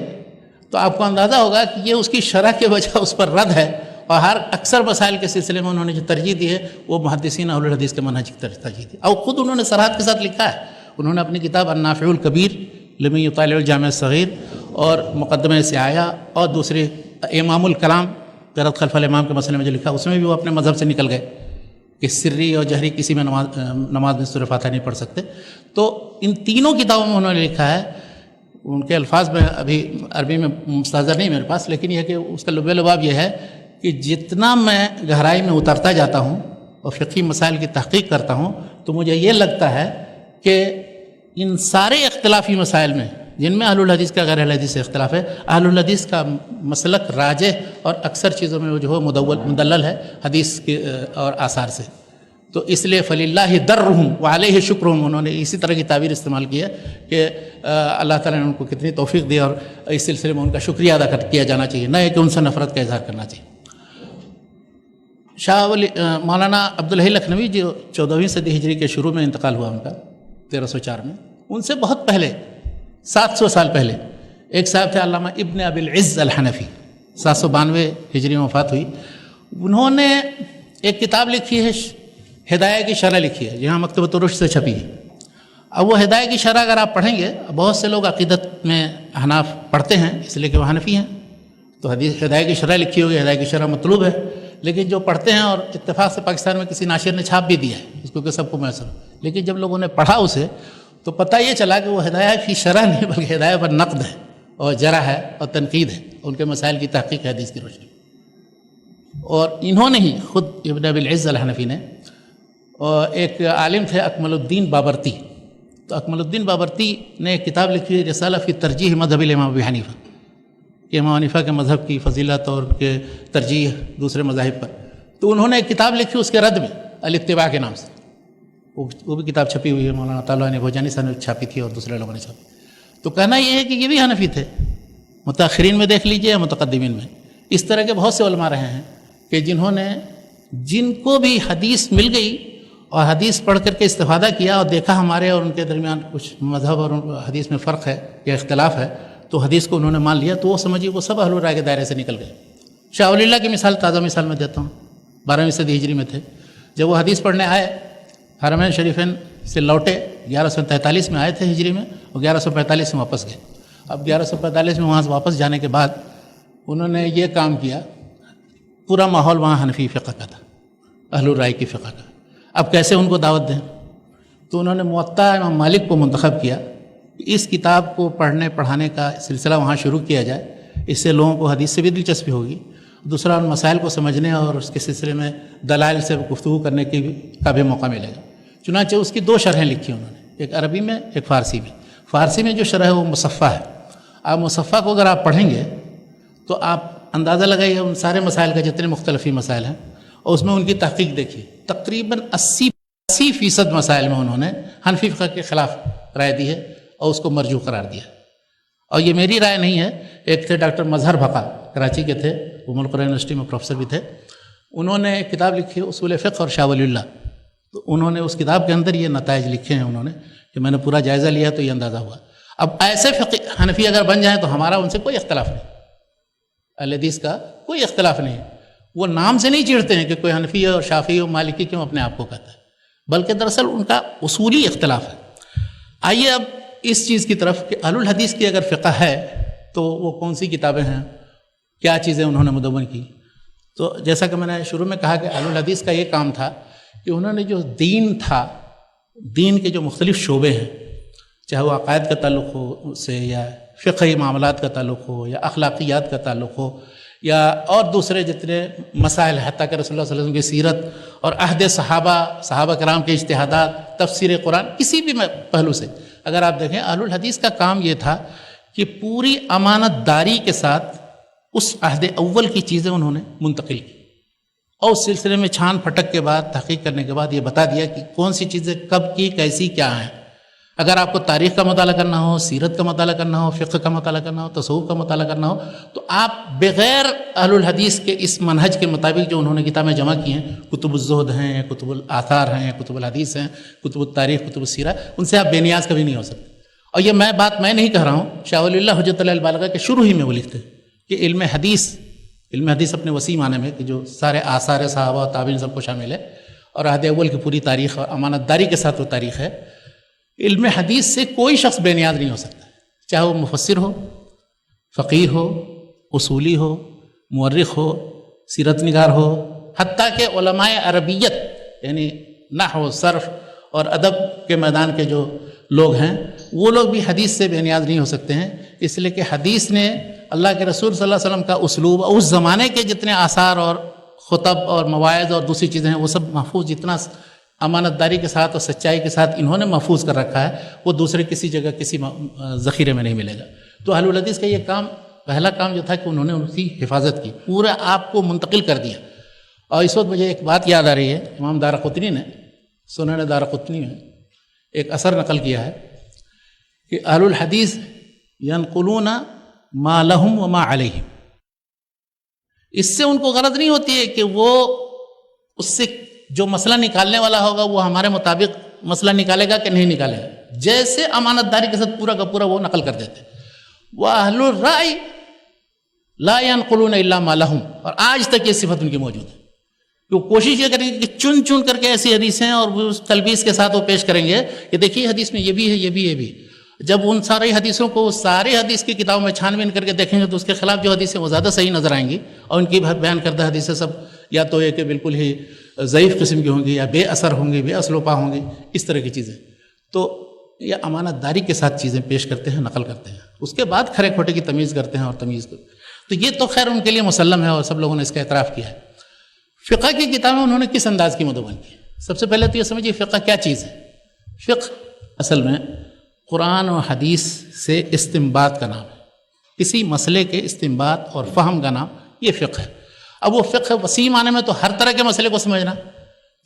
تو آپ کو اندازہ ہوگا کہ یہ اس کی شرح کے وجہ اس پر رد ہے، اور ہر اکثر مسائل کے سلسلے میں انہوں نے جو ترجیح دی ہے وہ محدثین اہل الحدیث کے منہج کی ترجیح دی، اور خود انہوں نے صراحت کے ساتھ لکھا ہے۔ انہوں نے اپنی کتاب النافع الکبیر لمن یطالع الجامع الصغیر اور مقدمہ سعایہ اور دوسری امام الکلام قرأت خلف الامام کے مسئلے میں جو لکھا، اس میں بھی وہ اپنے مذہب سے نکل گئے کہ سری اور جہری کسی میں نماز میں سورہ فاتحہ نہیں پڑھ سکتے۔ تو ان تینوں کتابوں میں انہوں نے لکھا ہے، ان کے الفاظ میں ابھی عربی میں مستحضر نہیں میرے پاس، لیکن یہ کہ اس کا لب لباب یہ ہے کہ جتنا میں گہرائی میں اترتا جاتا ہوں اور فقہی مسائل کی تحقیق کرتا ہوں تو مجھے یہ لگتا ہے کہ ان سارے اختلافی مسائل میں جن میں اہل الحدیث کا غیر اہل حدیث سے اختلاف ہے، اہل الحدیث کا مسلک راجح اور اکثر چیزوں میں وہ جو ہے مدلل ہے حدیث کے اور آثار سے۔ تو اس لیے فللہ درہم وعلیہ شکرہم، انہوں نے اسی طرح کی تعبیر استعمال کی ہے کہ اللہ تعالیٰ نے ان کو کتنی توفیق دی اور اس سلسلے میں ان کا شکریہ ادا کیا جانا چاہیے، نہ کہ ان سے نفرت کا اظہار کرنا چاہیے۔ مولانا عبدالحی لکھنوی جو 14ویں صدی ہجری کے شروع میں انتقال ہوا ان کا 1304 میں، ان سے بہت پہلے 700 سال پہلے ایک صاحب تھے علامہ ابن ابی العز الحنفی، 792 ہجری میں وفات ہوئی. انہوں نے ایک کتاب لکھی ہے، ہدایہ کی شرح لکھی ہے، جہاں مکتبۃ الرشد سے چھپی ہے. اب وہ ہدایہ کی شرح اگر آپ پڑھیں گے، بہت سے لوگ عقیدت میں حناف پڑھتے ہیں اس لیے کہ وہ حنفی ہیں، تو حدیث ہدایہ کی شرح لکھی ہوگی، ہدایہ کی شرح مطلوب ہے. لیکن جو پڑھتے ہیں، اور اتفاق سے پاکستان میں کسی ناشر نے چھاپ بھی دیا ہے اس کو کہ سب کو میسر، لیکن جب لوگوں نے پڑھا اسے تو پتہ یہ چلا کہ وہ ہدایہ کی شرح نہیں بلکہ ہدایہ پر نقد ہے اور جرح ہے اور تنقید ہے، ان کے مسائل کی تحقیق ہے حدیث کی روشنی. اور انہوں نے ہی خود ابن ابی العز الحنفی نے، اور ایک عالم تھے اکمل الدین بابرتی، تو اکمل الدین بابرتی نے ایک کتاب لکھی رسالہ فی ترجیح مذہب الامام ابی حنیفہ، کہ امام حنیفہ کے مذہب کی فضیلت اور کے ترجیح دوسرے مذاہب پر. تو انہوں نے ایک کتاب لکھی اس کے رد میں الاتباع کے نام سے، وہ بھی کتاب چھپی ہوئی ہے، مولانا طالب نے بھوجانی صاحب نے چھاپی تھی اور دوسرے لوگوں نے چھاپی. تو کہنا یہ ہے کہ یہ بھی حنفی تھے، متاخرین میں دیکھ لیجئے یا متقدمین میں. اس طرح کے بہت سے علماء رہے ہیں کہ جنہوں نے، جن کو بھی حدیث مل گئی اور حدیث پڑھ کر کے استفادہ کیا اور دیکھا ہمارے اور ان کے درمیان کچھ مذہب اور حدیث میں فرق ہے یا اختلاف ہے، تو حدیث کو انہوں نے مان لیا، تو وہ سمجھیے وہ سب اہل الرائے کے دائرے سے نکل گئے. شاہ ولی اللہ کی مثال، تازہ مثال میں دیتا ہوں، 12ویں صدی ہجری میں تھے. جب وہ حدیث پڑھنے آئے، حرمین شریفین سے لوٹے، 1143 میں آئے تھے ہجری میں، اور 1145 میں واپس گئے. اب 1145 میں وہاں سے واپس جانے کے بعد انہوں نے یہ کام کیا، پورا ماحول وہاں حنفی فقہ کا تھا، اہل الرائے کی فقہ کا. اب کیسے ان کو دعوت دیں؟ تو انہوں نے موطا امام مالک کو منتخب کیا، اس کتاب کو پڑھنے پڑھانے کا سلسلہ وہاں شروع کیا جائے، اس سے لوگوں کو حدیث سے بھی دلچسپی ہوگی، دوسرا ان مسائل کو سمجھنے اور اس کے سلسلے میں دلائل سے گفتگو کرنے کا بھی موقع ملے گا. چنانچہ اس کی 2 شرحیں لکھی انہوں نے، ایک عربی میں ایک فارسی میں. فارسی میں جو شرح ہے وہ مصفح ہے. آپ مصفح کو اگر آپ پڑھیں گے تو آپ اندازہ لگائیے ان سارے مسائل کا، جتنے مختلفی مسائل ہیں، اور اس میں ان کی تحقیق دیکھیے. تقریباً 80% مسائل میں انہوں نے حنفی فقہ کے خلاف رائے دی ہے اور اس کو مرجوح قرار دیا. اور یہ میری رائے نہیں ہے، ایک تھے ڈاکٹر مظہر بقا، کراچی کے تھے، ام القرآن یونیورسٹی میں پروفیسر بھی تھے. انہوں نے ایک کتاب لکھی ہے اصول فقہ اور شاہ ولی اللہ، تو انہوں نے اس کتاب کے اندر یہ نتائج لکھے ہیں انہوں نے، کہ میں نے پورا جائزہ لیا تو یہ اندازہ ہوا. اب ایسے حنفی اگر بن جائیں تو ہمارا ان سے کوئی اختلاف نہیں، اہل حدیث کا کوئی اختلاف نہیں. وہ نام سے نہیں چڑھتے ہیں کہ کوئی حنفی اور شافعی اور مالکی کیوں اپنے آپ کو کہتا ہے، بلکہ دراصل ان کا اصولی اختلاف ہے. آئیے اب اس چیز کی طرف کہ اہل الحدیث کی اگر فقہ ہے تو وہ کون سی کتابیں ہیں، کیا چیزیں انہوں نے مدون کی. تو جیسا کہ میں نے شروع میں کہا کہ اہل الحدیث کا یہ کام تھا کہ انہوں نے جو دین تھا، دین کے جو مختلف شعبے ہیں، چاہے وہ عقائد کا تعلق ہو اس سے، یا فقہی معاملات کا تعلق ہو، یا اخلاقیات کا تعلق ہو، یا اور دوسرے جتنے مسائل، حتیٰ کہ رسول اللہ صلی اللہ علیہ وسلم کی سیرت اور عہد صحابہ کرام کے اجتہادات، تفسیر قرآن، کسی بھی پہلو سے اگر آپ دیکھیں، اہل الحدیث کا کام یہ تھا کہ پوری امانت داری کے ساتھ اس عہد اول کی چیزیں انہوں نے منتقل کی، اور اس سلسلے میں چھان پھٹک کے بعد، تحقیق کرنے کے بعد یہ بتا دیا کہ کون سی چیزیں کب کی، کیسی، کیا ہیں. اگر آپ کو تاریخ کا مطالعہ کرنا ہو، سیرت کا مطالعہ کرنا ہو، فقہ کا مطالعہ کرنا ہو، تصوف کا مطالعہ کرنا ہو، تو آپ بغیر اہل الحدیث کے اس منہج کے مطابق جو انہوں نے کتابیں جمع کی ہیں، کتب الزہد ہیں، یا کتب الآثار ہیں، یا کتب الحدیث ہیں، کتب التاریخ، کتب السیرہ، ان سے آپ بے نیاز کبھی نہیں ہو سکتے. اور یہ بات میں نہیں کہہ رہا ہوں، شاہ ولی اللہ حجۃ اللہ البالغہ کے شروع ہی میں وہ لکھتے کہ علم حدیث اپنے وسیع معنی میں، کہ جو سارے آثار صحابہ و تابعین سب کو شامل ہے، اور عہد اول کی پوری تاریخ اور امانت داری کے ساتھ وہ تاریخ ہے. علم حدیث سے کوئی شخص بے نیاز نہیں ہو سکتا، چاہے وہ مفسر ہو، فقیہ ہو، اصولی ہو، مورخ ہو، سیرت نگار ہو، حتیٰ کہ علماء عربیت یعنی نحو، صرف اور ادب کے میدان کے جو لوگ ہیں، وہ لوگ بھی حدیث سے بے نیاز نہیں ہو سکتے ہیں. اس لیے کہ حدیث نے اللہ کے رسول صلی اللہ علیہ وسلم کا اسلوب، اس زمانے کے جتنے آثار اور خطب اور مواعظ اور دوسری چیزیں ہیں، وہ سب محفوظ، جتنا امانت داری کے ساتھ اور سچائی کے ساتھ انہوں نے محفوظ کر رکھا ہے، وہ دوسرے کسی جگہ کسی ذخیرے میں نہیں ملے گا. تو اہل الحدیث کا یہ کام، پہلا کام جو تھا کہ انہوں نے ان کی حفاظت کی، پورا آپ کو منتقل کر دیا. اور اس وقت مجھے ایک بات یاد آ رہی ہے، امام دارقطنی نے سنن دارقطنی میں ایک اثر نقل کیا ہے کہ اہل الحدیث ینقلون ما لہم و ما علیہم. اس سے ان کو غرض نہیں ہوتی ہے کہ وہ اس سے جو مسئلہ نکالنے والا ہوگا وہ ہمارے مطابق مسئلہ نکالے گا کہ نہیں نکالے گا. جیسے امانت داری کے ساتھ پورا کا پورا وہ نقل کر دیتے. وَأَهْلُ الرَّأْيِ لَا يَنْقُلُونَ إِلَّا مَا لَهُمْ. اور آج تک یہ صفت ان کی موجود ہے. وہ کوشش یہ کریں گے کہ چن چن کر کے ایسی حدیثیں اور اس تلبیس کے ساتھ وہ پیش کریں گے کہ دیکھیے حدیث میں یہ بھی ہے، یہ بھی، یہ بھی. جب ان ساری حدیثوں کو سارے حدیث کی کتابوں میں چھان بین کر کے دیکھیں گے تو اس کے خلاف جو حدیثیں وہ زیادہ صحیح نظر آئیں گی، اور ان کی بیان کردہ حدیثیں سب یا تو یہ کہ بالکل ہی ضعیف قسم کی ہوں گی، یا بے اثر ہوں گی، بے اصل و پا ہوں گی، اس طرح کی چیزیں. تو یہ امانت داری کے ساتھ چیزیں پیش کرتے ہیں، نقل کرتے ہیں. اس کے بعد کھرے کھوٹے کی تمیز کرتے ہیں اور تمیز کو. تو یہ تو خیر ان کے لیے مسلم ہے اور سب لوگوں نے اس کا اعتراف کیا ہے. فقہ کی کتابیں انہوں نے کس انداز کی مدون کی؟ سب سے پہلے تو یہ سمجھیے فقہ کیا چیز ہے. فقہ اصل میں قرآن و حدیث سے استنباط کا نام ہے. کسی مسئلے کے استنباط اور فہم کا نام یہ فقہ ہے. اب وہ فقہ وسیع معنی میں تو ہر طرح کے مسئلے کو سمجھنا،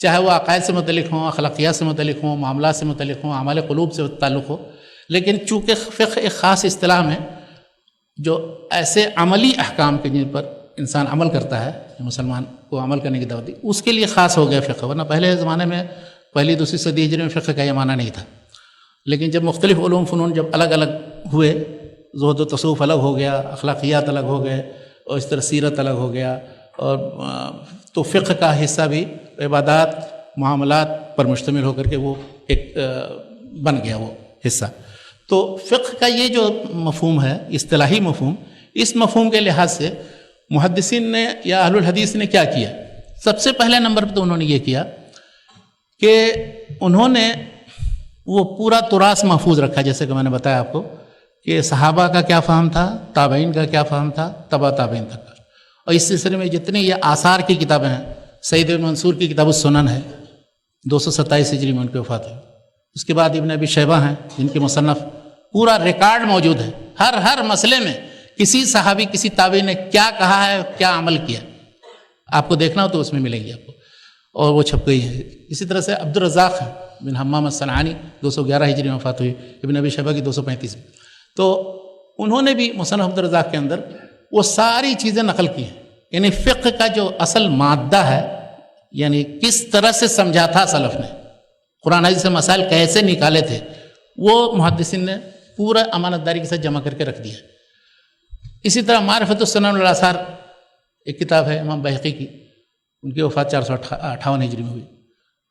چاہے وہ عقائد سے متعلق ہوں، اخلاقیات سے متعلق ہوں، معاملات سے متعلق ہوں، اعمال قلوب سے تعلق ہو. لیکن چونکہ فقہ ایک خاص اصطلاح میں جو ایسے عملی احکام کے جن پر انسان عمل کرتا ہے، مسلمان کو عمل کرنے کی دعوت دی، اس کے لیے خاص ہو گیا فقہ. ورنہ پہلے زمانے میں پہلی دوسری صدی ہجری میں فقہ کا یہ معنی نہیں تھا. لیکن جب مختلف علوم فنون جب الگ الگ ہوئے، زہد و تصوف الگ ہو گیا، اخلاقیات الگ ہو گئے، اور اس طرح سیرت الگ ہو گیا، اور تو فقہ کا حصہ بھی عبادات معاملات پر مشتمل ہو کر کے وہ ایک بن گیا وہ حصہ. تو فقہ کا یہ جو مفہوم ہے، اصطلاحی مفہوم، اس مفہوم کے لحاظ سے محدثین نے یا اہل الحدیث نے کیا کیا؟ سب سے پہلے نمبر پہ تو انہوں نے یہ کیا کہ انہوں نے وہ پورا تراث محفوظ رکھا. جیسے کہ میں نے بتایا آپ کو کہ صحابہ کا کیا فہم تھا، تابعین کا کیا فہم تھا، تبع تابعین تک کا. اور اس سلسلے میں جتنی یہ آثار کی کتابیں ہیں، سعید بن منصور کی کتاب السنن ہے، 227 ہجری میں ان کی وفات ہے. اس کے بعد ابن ابی شیبہ ہیں جن کے مصنف پورا ریکارڈ موجود ہے، ہر مسئلے میں کسی صحابی کسی تابعی نے کیا کہا ہے، کیا عمل کیا. آپ کو دیکھنا ہو تو اس میں ملیں گی آپ کو، اور وہ چھپ گئی ہے. اسی طرح سے عبد الرزاق بن حمام الصنعانی 211 ہجری میں وفات ہوئی، ابن ابی شیبہ کی 235 میں. تو انہوں نے بھی مصنف عبد الرزاق کے اندر وہ ساری چیزیں نقل کی ہیں. یعنی فقہ کا جو اصل مادہ ہے، یعنی کس طرح سے سمجھا تھا سلف نے، قرآن حدیث سے مسائل کیسے نکالے تھے، وہ محدثین نے پورا امانت داری کے ساتھ جمع کر کے رکھ دیا. اسی طرح معرفت السنن والآثار ایک کتاب ہے امام بہقی کی، ان کی وفات 458 ہجری میں ہوئی.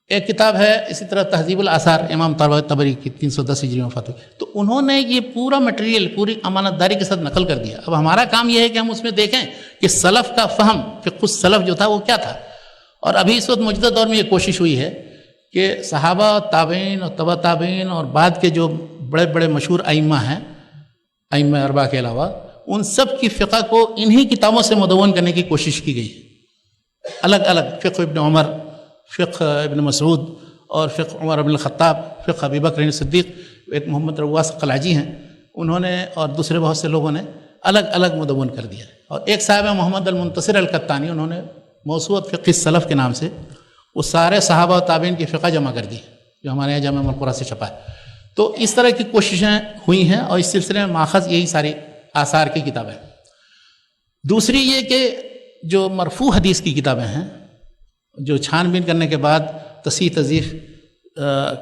ایک کتاب ہے اسی طرح تہذیب الآثار امام طبری کی 310 ہجری میں وفات ہوئی. تو انہوں نے یہ پورا مٹیریل پوری امانت داری کے ساتھ نقل کر دیا. اب ہمارا کام یہ ہے کہ ہم اس میں دیکھیں کہ سلف کا فہم، فقہ السلف جو تھا وہ کیا تھا. اور ابھی اس وقت موجودہ دور میں یہ کوشش ہوئی ہے کہ صحابہ، تابعین اور تبع تابعین اور بعد کے جو بڑے بڑے مشہور ائمہ ہیں، ائمہ اربعہ کے علاوہ، ان سب کی فقہ کو انہی کتابوں سے مدون کرنے کی کوشش کی گئی ہے. الگ الگ فقہ ابن عمر، فقہ ابن مسعود، اور فقہ عمر بن الخطاب، فقہ ابی بکر صدیق. ایک محمد رواس قلاجی ہیں، انہوں نے اور دوسرے بہت سے لوگوں نے الگ الگ مدون کر دیا. اور ایک صاحب ہے محمد المنتصر القطانی، انہوں نے موسوعۃ فقہ السلف کے نام سے وہ سارے صحابہ و تابعین کی فقہ جمع کر دی، جو ہمارے یہاں جامع القرآن سے چھپا ہے. تو اس طرح کی کوششیں ہوئی ہیں، اور اس سلسلے میں ماخذ یہی ساری آثار کی کتابیں. دوسری یہ کہ جو مرفوع حدیث کی کتابیں ہیں، جو چھان بین کرنے کے بعد تصحیح تضعیف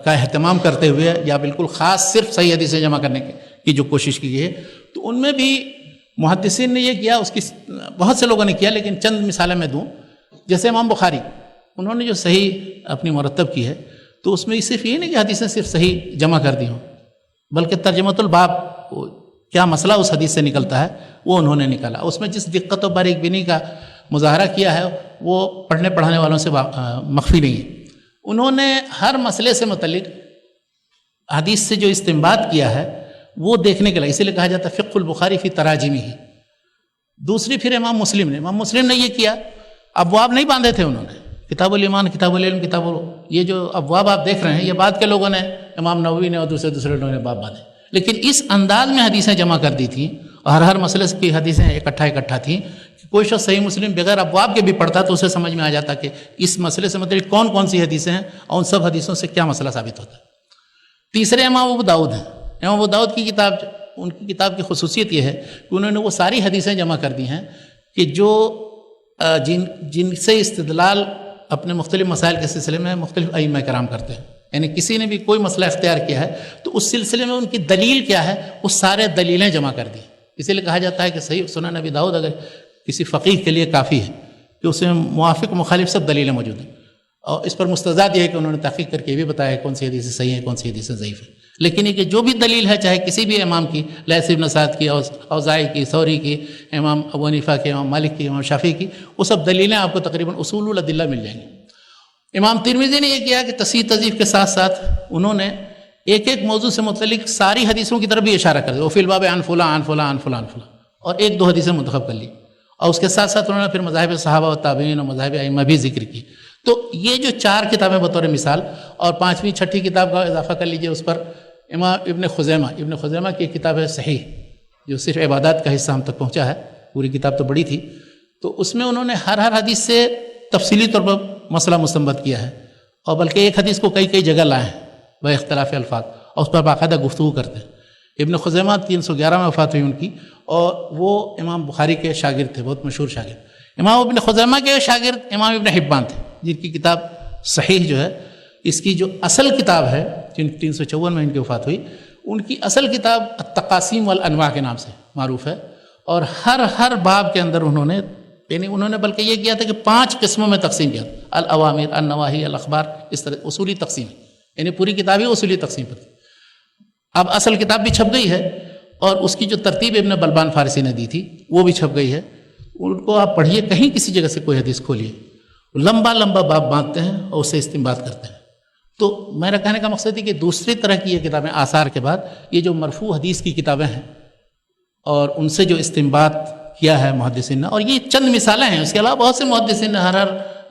کا اہتمام کرتے ہوئے یا بالکل خاص صرف صحیح حدیثیں جمع کرنے کی جو کوشش کی گئی ہے، تو ان میں بھی محدثین نے یہ کیا، اس کی بہت سے لوگوں نے کیا، لیکن چند مثالیں میں دوں. جیسے امام بخاری، انہوں نے جو صحیح اپنی مرتب کی ہے، تو اس میں صرف یہ نہیں کہ حدیثیں صرف صحیح جمع کر دی ہوں، بلکہ ترجمۃ الباب، کیا مسئلہ اس حدیث سے نکلتا ہے وہ انہوں نے نکالا. اس میں جس دقت و باریک بینی کا مظاہرہ کیا ہے وہ پڑھنے پڑھانے والوں سے مخفی نہیں ہے. انہوں نے ہر مسئلے سے متعلق حدیث سے جو استنباط کیا ہے وہ دیکھنے کے لیے، اسی لیے کہا جاتا ہے فقہ البخاری فی تراجمہ ہی. دوسری پھر امام مسلم نے یہ کیا، ابواب نہیں باندھے تھے انہوں نے، کتاب الایمان، کتاب العلم، یہ جو ابواب آپ دیکھ رہے ہیں یہ بعد کے لوگوں نے، امام نووی نے اور دوسرے لوگوں نے باب باندھے. لیکن اس انداز میں حدیثیں جمع کر دی تھیں، اور ہر مسئلے کی حدیثیں اکٹھا تھیں کہ کوئی شخص صحیح مسلم بغیر ابواب کے بھی پڑھتا تو اسے سمجھ میں آ جاتا کہ اس مسئلے سے متعلق کون کون سی حدیثیں ہیں اور ان سب حدیثوں سے کیا مسئلہ ثابت ہوتا ہے. تیسرے امام ابو داؤد ہیں. امام ابو داؤد کی کتاب، ان کی کتاب کی خصوصیت یہ ہے کہ انہوں نے وہ ساری حدیثیں جمع کر دی ہیں کہ جو جن سے استدلال اپنے مختلف مسائل کے سلسلے میں مختلف ائمہ کرام کرتے ہیں، یعنی کسی نے بھی کوئی مسئلہ اختیار کیا ہے تو اس سلسلے میں ان کی دلیل کیا ہے، وہ سارے دلیلیں جمع کر دی. اسی لیے کہا جاتا ہے کہ صحیح سنن ابی داؤد اگر کسی فقیہ کے لیے کافی ہے کہ اس میں موافق مخالف سب دلیلیں موجود ہیں، اور اس پر مستزاد یہ ہے کہ انہوں نے تحقیق کر کے یہ بھی بتایا کون سی حدیث صحیح ہے کون سی حدیث ضعیف ہے. لیکن یہ کہ جو بھی دلیل ہے، چاہے کسی بھی امام کی، لیث بن سعد کی، اوزاعی کی، ثوری کی، امام ابو حنیفہ کی، امام مالک کی، امام شافعی کی، وہ سب دلیلیں آپ کو تقریباً اصول الادلہ مل جائیں گی. امام ترمذی نے یہ کیا کہ تصحیح تضعیف کے ساتھ ساتھ انہوں نے ایک ایک موضوع سے متعلق ساری حدیثوں کی طرف بھی اشارہ کر دیا، وہ فی الباب عن فلاں عن فلاں عن فلاں عن فلاں، اور ایک دو حدیثیں منتخب کر لی، اور اس کے ساتھ ساتھ انہوں نے پھر مذاہب صحابہ و تابعین اور مذاہب ائمہ بھی ذکر کی. تو یہ جو 4 کتابیں بطور مثال، اور 5ویں 6ٹھی کتاب کا اضافہ کر لیجئے اس پر، امام ابن خزیمہ کی کتاب ہے صحیح، جو صرف عبادات کا حصہ ہم تک پہنچا ہے، پوری کتاب تو بڑی تھی. تو اس میں انہوں نے ہر حدیث سے تفصیلی طور پر مسئلہ مستنبط کیا ہے، اور بلکہ ایک حدیث کو کئی جگہ لائے ہیں وہ اختلاف الفاظ، اور اس پر باقاعدہ گفتگو کرتے ہیں. ابن خزیمہ 311 میں وفات ہوئی ان کی، اور وہ امام بخاری کے شاگرد تھے، بہت مشہور شاگرد. امام ابن خزیمہ کے شاگرد امام ابن حبان تھے، جن کی کتاب صحیح جو ہے، اس کی جو اصل کتاب ہے، 354 میں ان کی وفات ہوئی، ان کی اصل کتاب التقاسیم والانواع کے نام سے معروف ہے. اور ہر باب کے اندر انہوں نے بلکہ یہ کیا تھا کہ 5 قسموں میں تقسیم کیا، الاوامر، النواہی، الاخبار، اس طرح اصولی تقسیم، یعنی پوری کتاب ہی اصولی تقسیم پر تھی. اب اصل کتاب بھی چھپ گئی ہے، اور اس کی جو ترتیب ابن بلبان فارسی نے دی تھی وہ بھی چھپ گئی ہے. ان کو آپ پڑھیے، کہیں کسی جگہ سے کوئی حدیث کھولیے، لمبا باب باندھتے ہیں اور اس سے استنباط کرتے ہیں. تو میرا کہنے کا مقصد ہے کہ دوسری طرح کی یہ کتابیں آثار کے بعد، یہ جو مرفوع حدیث کی کتابیں ہیں اور ان سے جو استنباط کیا ہے محدثین نے، اور یہ چند مثالیں ہیں، اس کے علاوہ بہت سے محدثین نے ہر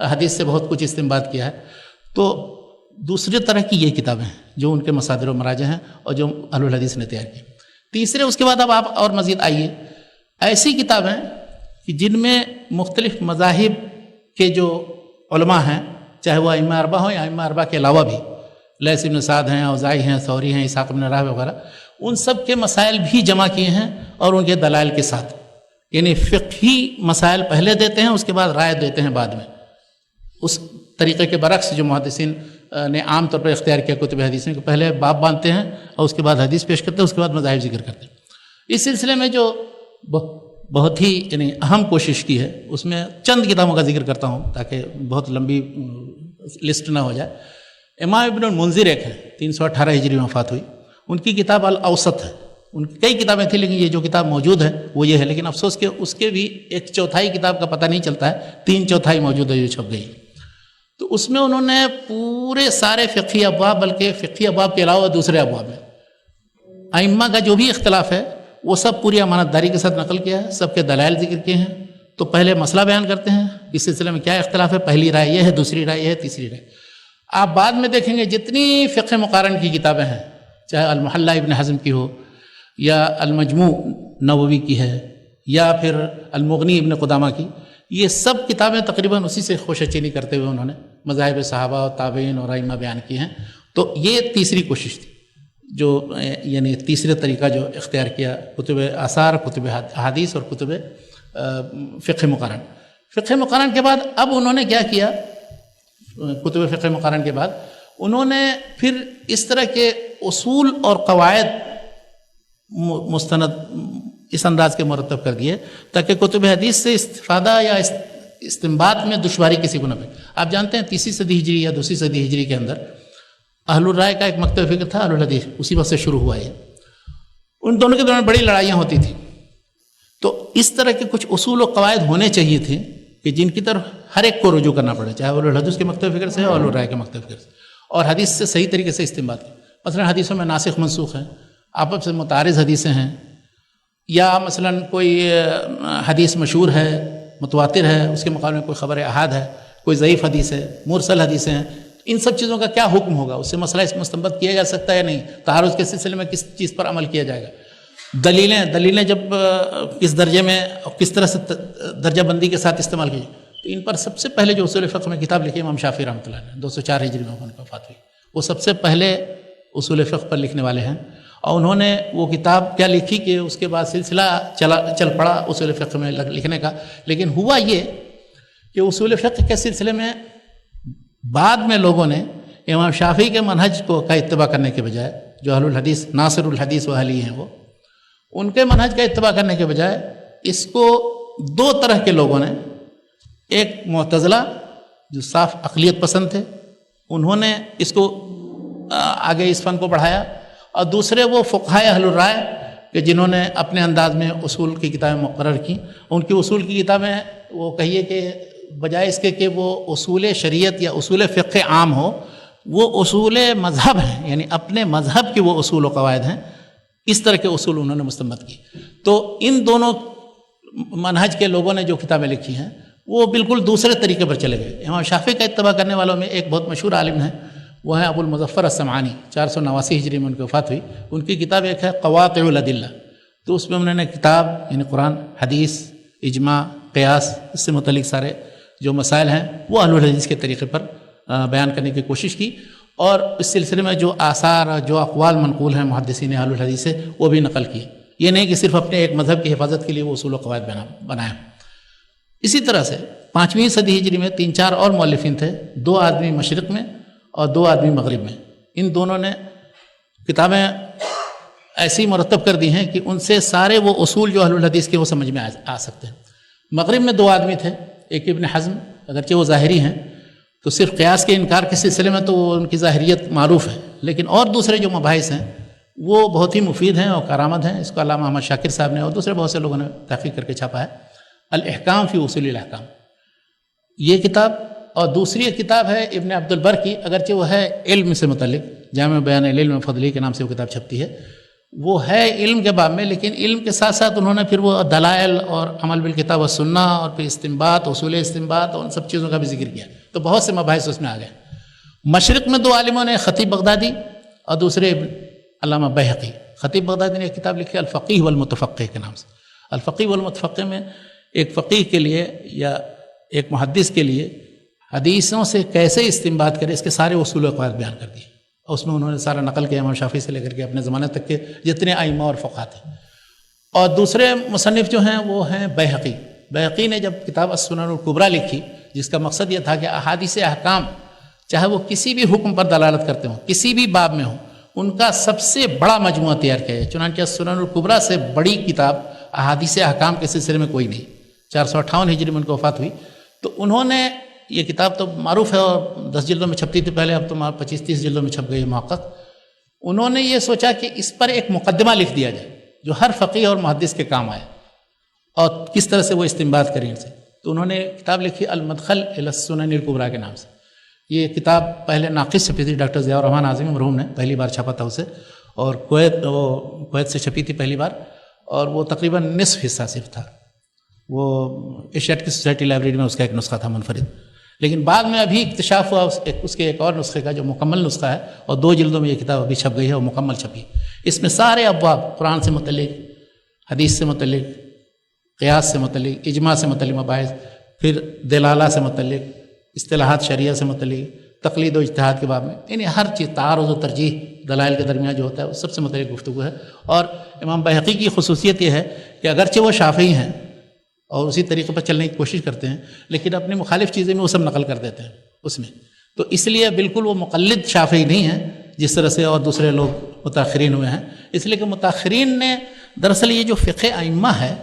حدیث سے بہت کچھ استنباط کیا ہے. تو دوسری طرح کی یہ کتابیں ہیں جو ان کے مصادر و مراجع ہیں اور جو اہل الحدیث نے تیار کی. تیسرے اس کے بعد اب آپ اور مزید آئیے، ایسی کتابیں کہ جن میں مختلف مذاہب کے جو علماء ہیں، چاہے وہ ائمہ اربعہ ہوں یا ائمہ اربعہ کے علاوہ بھی، لیث بن سعد ہیں، اوزاعی ہیں، ثوری ہیں، اسحاق بن راہویہ وغیرہ، ان سب کے مسائل بھی جمع کیے ہیں، اور ان کے دلائل کے ساتھ، یعنی فقہی مسائل پہلے دیتے ہیں، اس کے بعد رائے دیتے ہیں بعد میں، اس طریقے کے برعکس جو محدثین نے عام طور پر اختیار کیا کتب حدیث میں، کہ پہلے باب باندھتے ہیں اور اس کے بعد حدیث پیش کرتے ہیں، اس کے بعد مذاہب ذکر کرتے ہیں. اس سلسلے میں جو بہت ہی یعنی اہم کوشش کی ہے، اس میں چند کتابوں کا ذکر کرتا ہوں تاکہ بہت لمبی لسٹ نہ ہو جائے. امام ابن المنذر ایک ہے، 318 ہجری میں وفات ہوئی، ان کی کتاب الاوسط ہے. ان کی کئی کتابیں تھیں لیکن یہ جو کتاب موجود ہے وہ یہ ہے، لیکن افسوس کہ اس کے بھی 1/4 کتاب کا پتہ نہیں چلتا ہے، 3/4 موجود ہے جو چھپ گئی. تو اس میں انہوں نے پورے سارے فقہی ابواب، بلکہ فقہی ابواب کے علاوہ دوسرے ابواب میں ائمہ کا جو بھی اختلاف ہے وہ سب پوری امانت داری کے ساتھ نقل کیا ہے، سب کے دلائل ذکر کیے ہیں. تو پہلے مسئلہ بیان کرتے ہیں، اس سلسلے میں کیا اختلاف ہے، پہلی رائے یہ ہے، دوسری رائے یہ ہے، تیسری رائے. آپ بعد میں دیکھیں گے جتنی فقہ مقارن کی کتابیں ہیں، چاہے المحلہ ابن حزم کی ہو، یا المجموع نووی کی ہے، یا پھر المغنی ابن قدامہ کی، یہ سب کتابیں تقریباً اسی سے خوشہ چینی کرتے ہوئے انہوں نے مذاہب صحابہ و تابعین اور ائمہ بیان کی ہیں. تو یہ تیسری کوشش تھی، جو یعنی تیسرے طریقہ جو اختیار کیا، کتب آثار، کتب احادیث اور کتب فقہ مقارن. فقہ مقارن کے بعد اب انہوں نے کیا کیا، کتب فقہ مقارن کے بعد انہوں نے پھر اس طرح کے اصول اور قواعد مستند اس انداز کے مرتب کر دیے تاکہ کتب حدیث سے استفادہ یا استنباط میں دشواری کسی کو نہ پڑے. آپ جانتے ہیں 3 صدی ہجری یا 2 صدی ہجری کے اندر اہل الرائے کا ایک مکتب فکر تھا، اہل الحدیث، اسی وقت سے شروع ہوا ہے. ان دونوں کے دوران بڑی لڑائیاں ہوتی تھیں. تو اس طرح کے کچھ اصول و قواعد ہونے چاہیے تھے کہ جن کی طرف ہر ایک کو رجوع کرنا پڑے، چاہے اہل الحدیث کے مکتب فکر سے اور اہل الرائے کے مکتب فکر سے، اور حدیث سے صحیح طریقے سے استنباط کی. مثلا حدیثوں میں ناسخ منسوخ ہیں، آپس سے متعارض حدیثیں ہیں، یا مثلا کوئی حدیث مشہور ہے، متواتر ہے، اس کے مقابلے میں کوئی خبر احاد ہے، کوئی ضعیف حدیث ہے، مرسل حدیثیں ہیں. ان سب چیزوں کا کیا حکم ہوگا، اس سے مسئلہ مستنبط کیا جا سکتا ہے یا نہیں، تعارض کے سلسلے میں کس چیز پر عمل کیا جائے گا. دلیلیں جب کس درجے میں اور کس طرح سے درجہ بندی کے ساتھ استعمال کی جائے. تو ان پر سب سے پہلے جو اصول فقہ میں کتاب لکھی امام شافعی رحمۃ اللہ نے، 204 ہجری میں ان کی وفات ہوئی. وہ سب سے پہلے اصول فقہ پر لکھنے والے ہیں، اور انہوں نے وہ کتاب کیا لکھی کہ اس کے بعد سلسلہ چل پڑا اصول فقہ میں لکھنے کا. لیکن ہوا یہ کہ اصول فقہ کے سلسلے میں بعد میں لوگوں نے امام شافعی کے منہج کو کا اتباع کرنے کے بجائے، جو اہل الحدیث ناصر الحدیث و اہلی ہیں، وہ ان کے منہج کا اتباع کرنے کے بجائے اس کو دو طرح کے لوگوں نے، ایک معتزلہ جو صاف عقلیت پسند تھے، انہوں نے اس کو آگے اس فن کو بڑھایا، اور دوسرے وہ فقہائے اہل الرائے کہ جنہوں نے اپنے انداز میں اصول کی کتابیں مقرر کی. ان کی اصول کی کتابیں وہ کہیے کہ بجائے اس کے کہ وہ اصول شریعت یا اصول فقہ عام ہو، وہ اصول مذہب ہیں، یعنی اپنے مذہب کے وہ اصول و قواعد ہیں. اس طرح کے اصول انہوں نے مستمد کی. تو ان دونوں منہج کے لوگوں نے جو کتابیں لکھی ہیں وہ بالکل دوسرے طریقے پر چلے گئے. امام شافعی کا اتباع کرنے والوں میں ایک بہت مشہور عالم ہیں، وہ ہیں ابو المظفر السمعانی، 489 ہجری میں ان کی وفات ہوئی. ان کی کتاب ایک ہے قواطع الادلہ، تو اس میں انہوں نے کتاب یعنی قرآن، حدیث، اجماع، قیاس، اس سے متعلق سارے جو مسائل ہیں وہ اہل الحدیث کے طریقے پر بیان کرنے کی کوشش کی. اور اس سلسلے میں جو آثار، جو اقوال منقول ہیں محدثین اہل الحدیث سے، وہ بھی نقل کیے. یہ نہیں کہ صرف اپنے ایک مذہب کی حفاظت کے لیے وہ اصول و قواعد بنائیں. اسی طرح سے 5ویں صدی ہجری میں 3-4 اور مؤلفین تھے، 2 آدمی مشرق میں اور 2 آدمی مغرب میں. ان دونوں نے کتابیں ایسی مرتب کر دی ہیں کہ ان سے سارے وہ اصول جو اہل الحدیث کے وہ سمجھ میں آ سکتے ہیں. مغرب میں 2 آدمی تھے، ایک ابن حزم، اگرچہ وہ ظاہری ہیں تو صرف قیاس کے انکار کے سلسلے میں تو ان کی ظاہریت معروف ہے، لیکن اور دوسرے جو مباحث ہیں وہ بہت ہی مفید ہیں اور کارآمد ہیں. اس کو علامہ احمد شاکر صاحب نے اور دوسرے بہت سے لوگوں نے تحقیق کر کے چھاپا ہے، الاحکام فی اصول الاحکام، یہ کتاب. اور دوسری ایک کتاب ہے ابن عبد البر کی، اگرچہ وہ ہے علم سے متعلق، جامع بیان العلم فضلی کے نام سے وہ کتاب چھپتی ہے. وہ ہے علم کے باب میں، لیکن علم کے ساتھ ساتھ انہوں نے پھر وہ دلائل اور عمل بالکتاب و سنہ اور پھر استنباط، اصول استنباط اور ان سب چیزوں کا بھی ذکر کیا. تو بہت سے مباحث اس میں آ گئے. مشرق میں 2 عالموں نے، خطیب بغدادی اور دوسرے علامہ بیہقی. خطیب بغدادی نے ایک کتاب لکھی الفقیہ والمتفقہ کے نام سے. الفقیہ والمتفقہ میں ایک فقیہ کے لیے یا ایک محدث کے لیے حدیثوں سے کیسے استنباط کرے اس کے سارے اصول و قواعد بیان کر دیے. اور اس میں انہوں نے سارا نقل کیا امام شافعی سے لے کر کے اپنے زمانے تک کے جتنے ائمہ اور فقہاء تھے. اور دوسرے مصنف جو ہیں وہ ہیں بیہقی. بیہقی نے جب کتاب السنن الکبریٰ لکھی، جس کا مقصد یہ تھا کہ احادیث احکام چاہے وہ کسی بھی حکم پر دلالت کرتے ہوں، کسی بھی باب میں ہوں، ان کا سب سے بڑا مجموعہ تیار کیا ہے. چنانچہ السنن الکبریٰ سے بڑی کتاب احادیث احکام کے سلسلے میں کوئی نہیں. 458 ہجری میں ان کی وفات ہوئی. تو انہوں نے یہ کتاب تو معروف ہے اور 10 جلدوں میں چھپتی تھی پہلے، اب تو 25-30 جلدوں میں چھپ گئی محقق. انہوں نے یہ سوچا کہ اس پر ایک مقدمہ لکھ دیا جائے جو ہر فقیہ اور محدث کے کام آئے اور کس طرح سے وہ استنباط کریں ان سے. تو انہوں نے کتاب لکھی المدخل الی السنن الکبریٰ کے نام سے. یہ کتاب پہلے ناقص چھپی تھی، ڈاکٹر ضیاء الرحمن اعظمی مرحوم نے پہلی بار چھاپا تھا اسے، اور کویت سے چھپی تھی پہلی بار، اور وہ تقریباً نصف حصہ صرف تھا. وہ ایشیاٹ کی سوسائٹی لائبریری میں اس کا ایک نسخہ تھا منفرد. لیکن بعد میں ابھی اکتشاف ہوا اس کے ایک اور نسخے کا جو مکمل نسخہ ہے، اور 2 جلدوں میں یہ کتاب ابھی چھپ گئی ہے اور مکمل چھپی. اس میں سارے ابواب، قرآن سے متعلق، حدیث سے متعلق، قیاس سے متعلق، اجماع سے متعلق مباحث، پھر دلالہ سے متعلق، اصطلاحات شریعہ سے متعلق، تقلید و اجتہاد کے باب میں، یعنی ہر چیز، تعارض و ترجیح دلائل کے درمیان جو ہوتا ہے اس سب سے متعلق گفتگو ہے. اور امام بیہقی کی خصوصیت یہ ہے کہ اگرچہ وہ شافعی ہیں اور اسی طریقے پر چلنے کی کوشش کرتے ہیں، لیکن اپنی مخالف چیزیں میں وہ سب نقل کر دیتے ہیں اس میں. تو اس لیے بالکل وہ مقلد شافعی نہیں ہیں جس طرح سے اور دوسرے لوگ متاخرین ہوئے ہیں. اس لیے کہ متاخرین نے دراصل یہ جو فقہ ائمہ ہے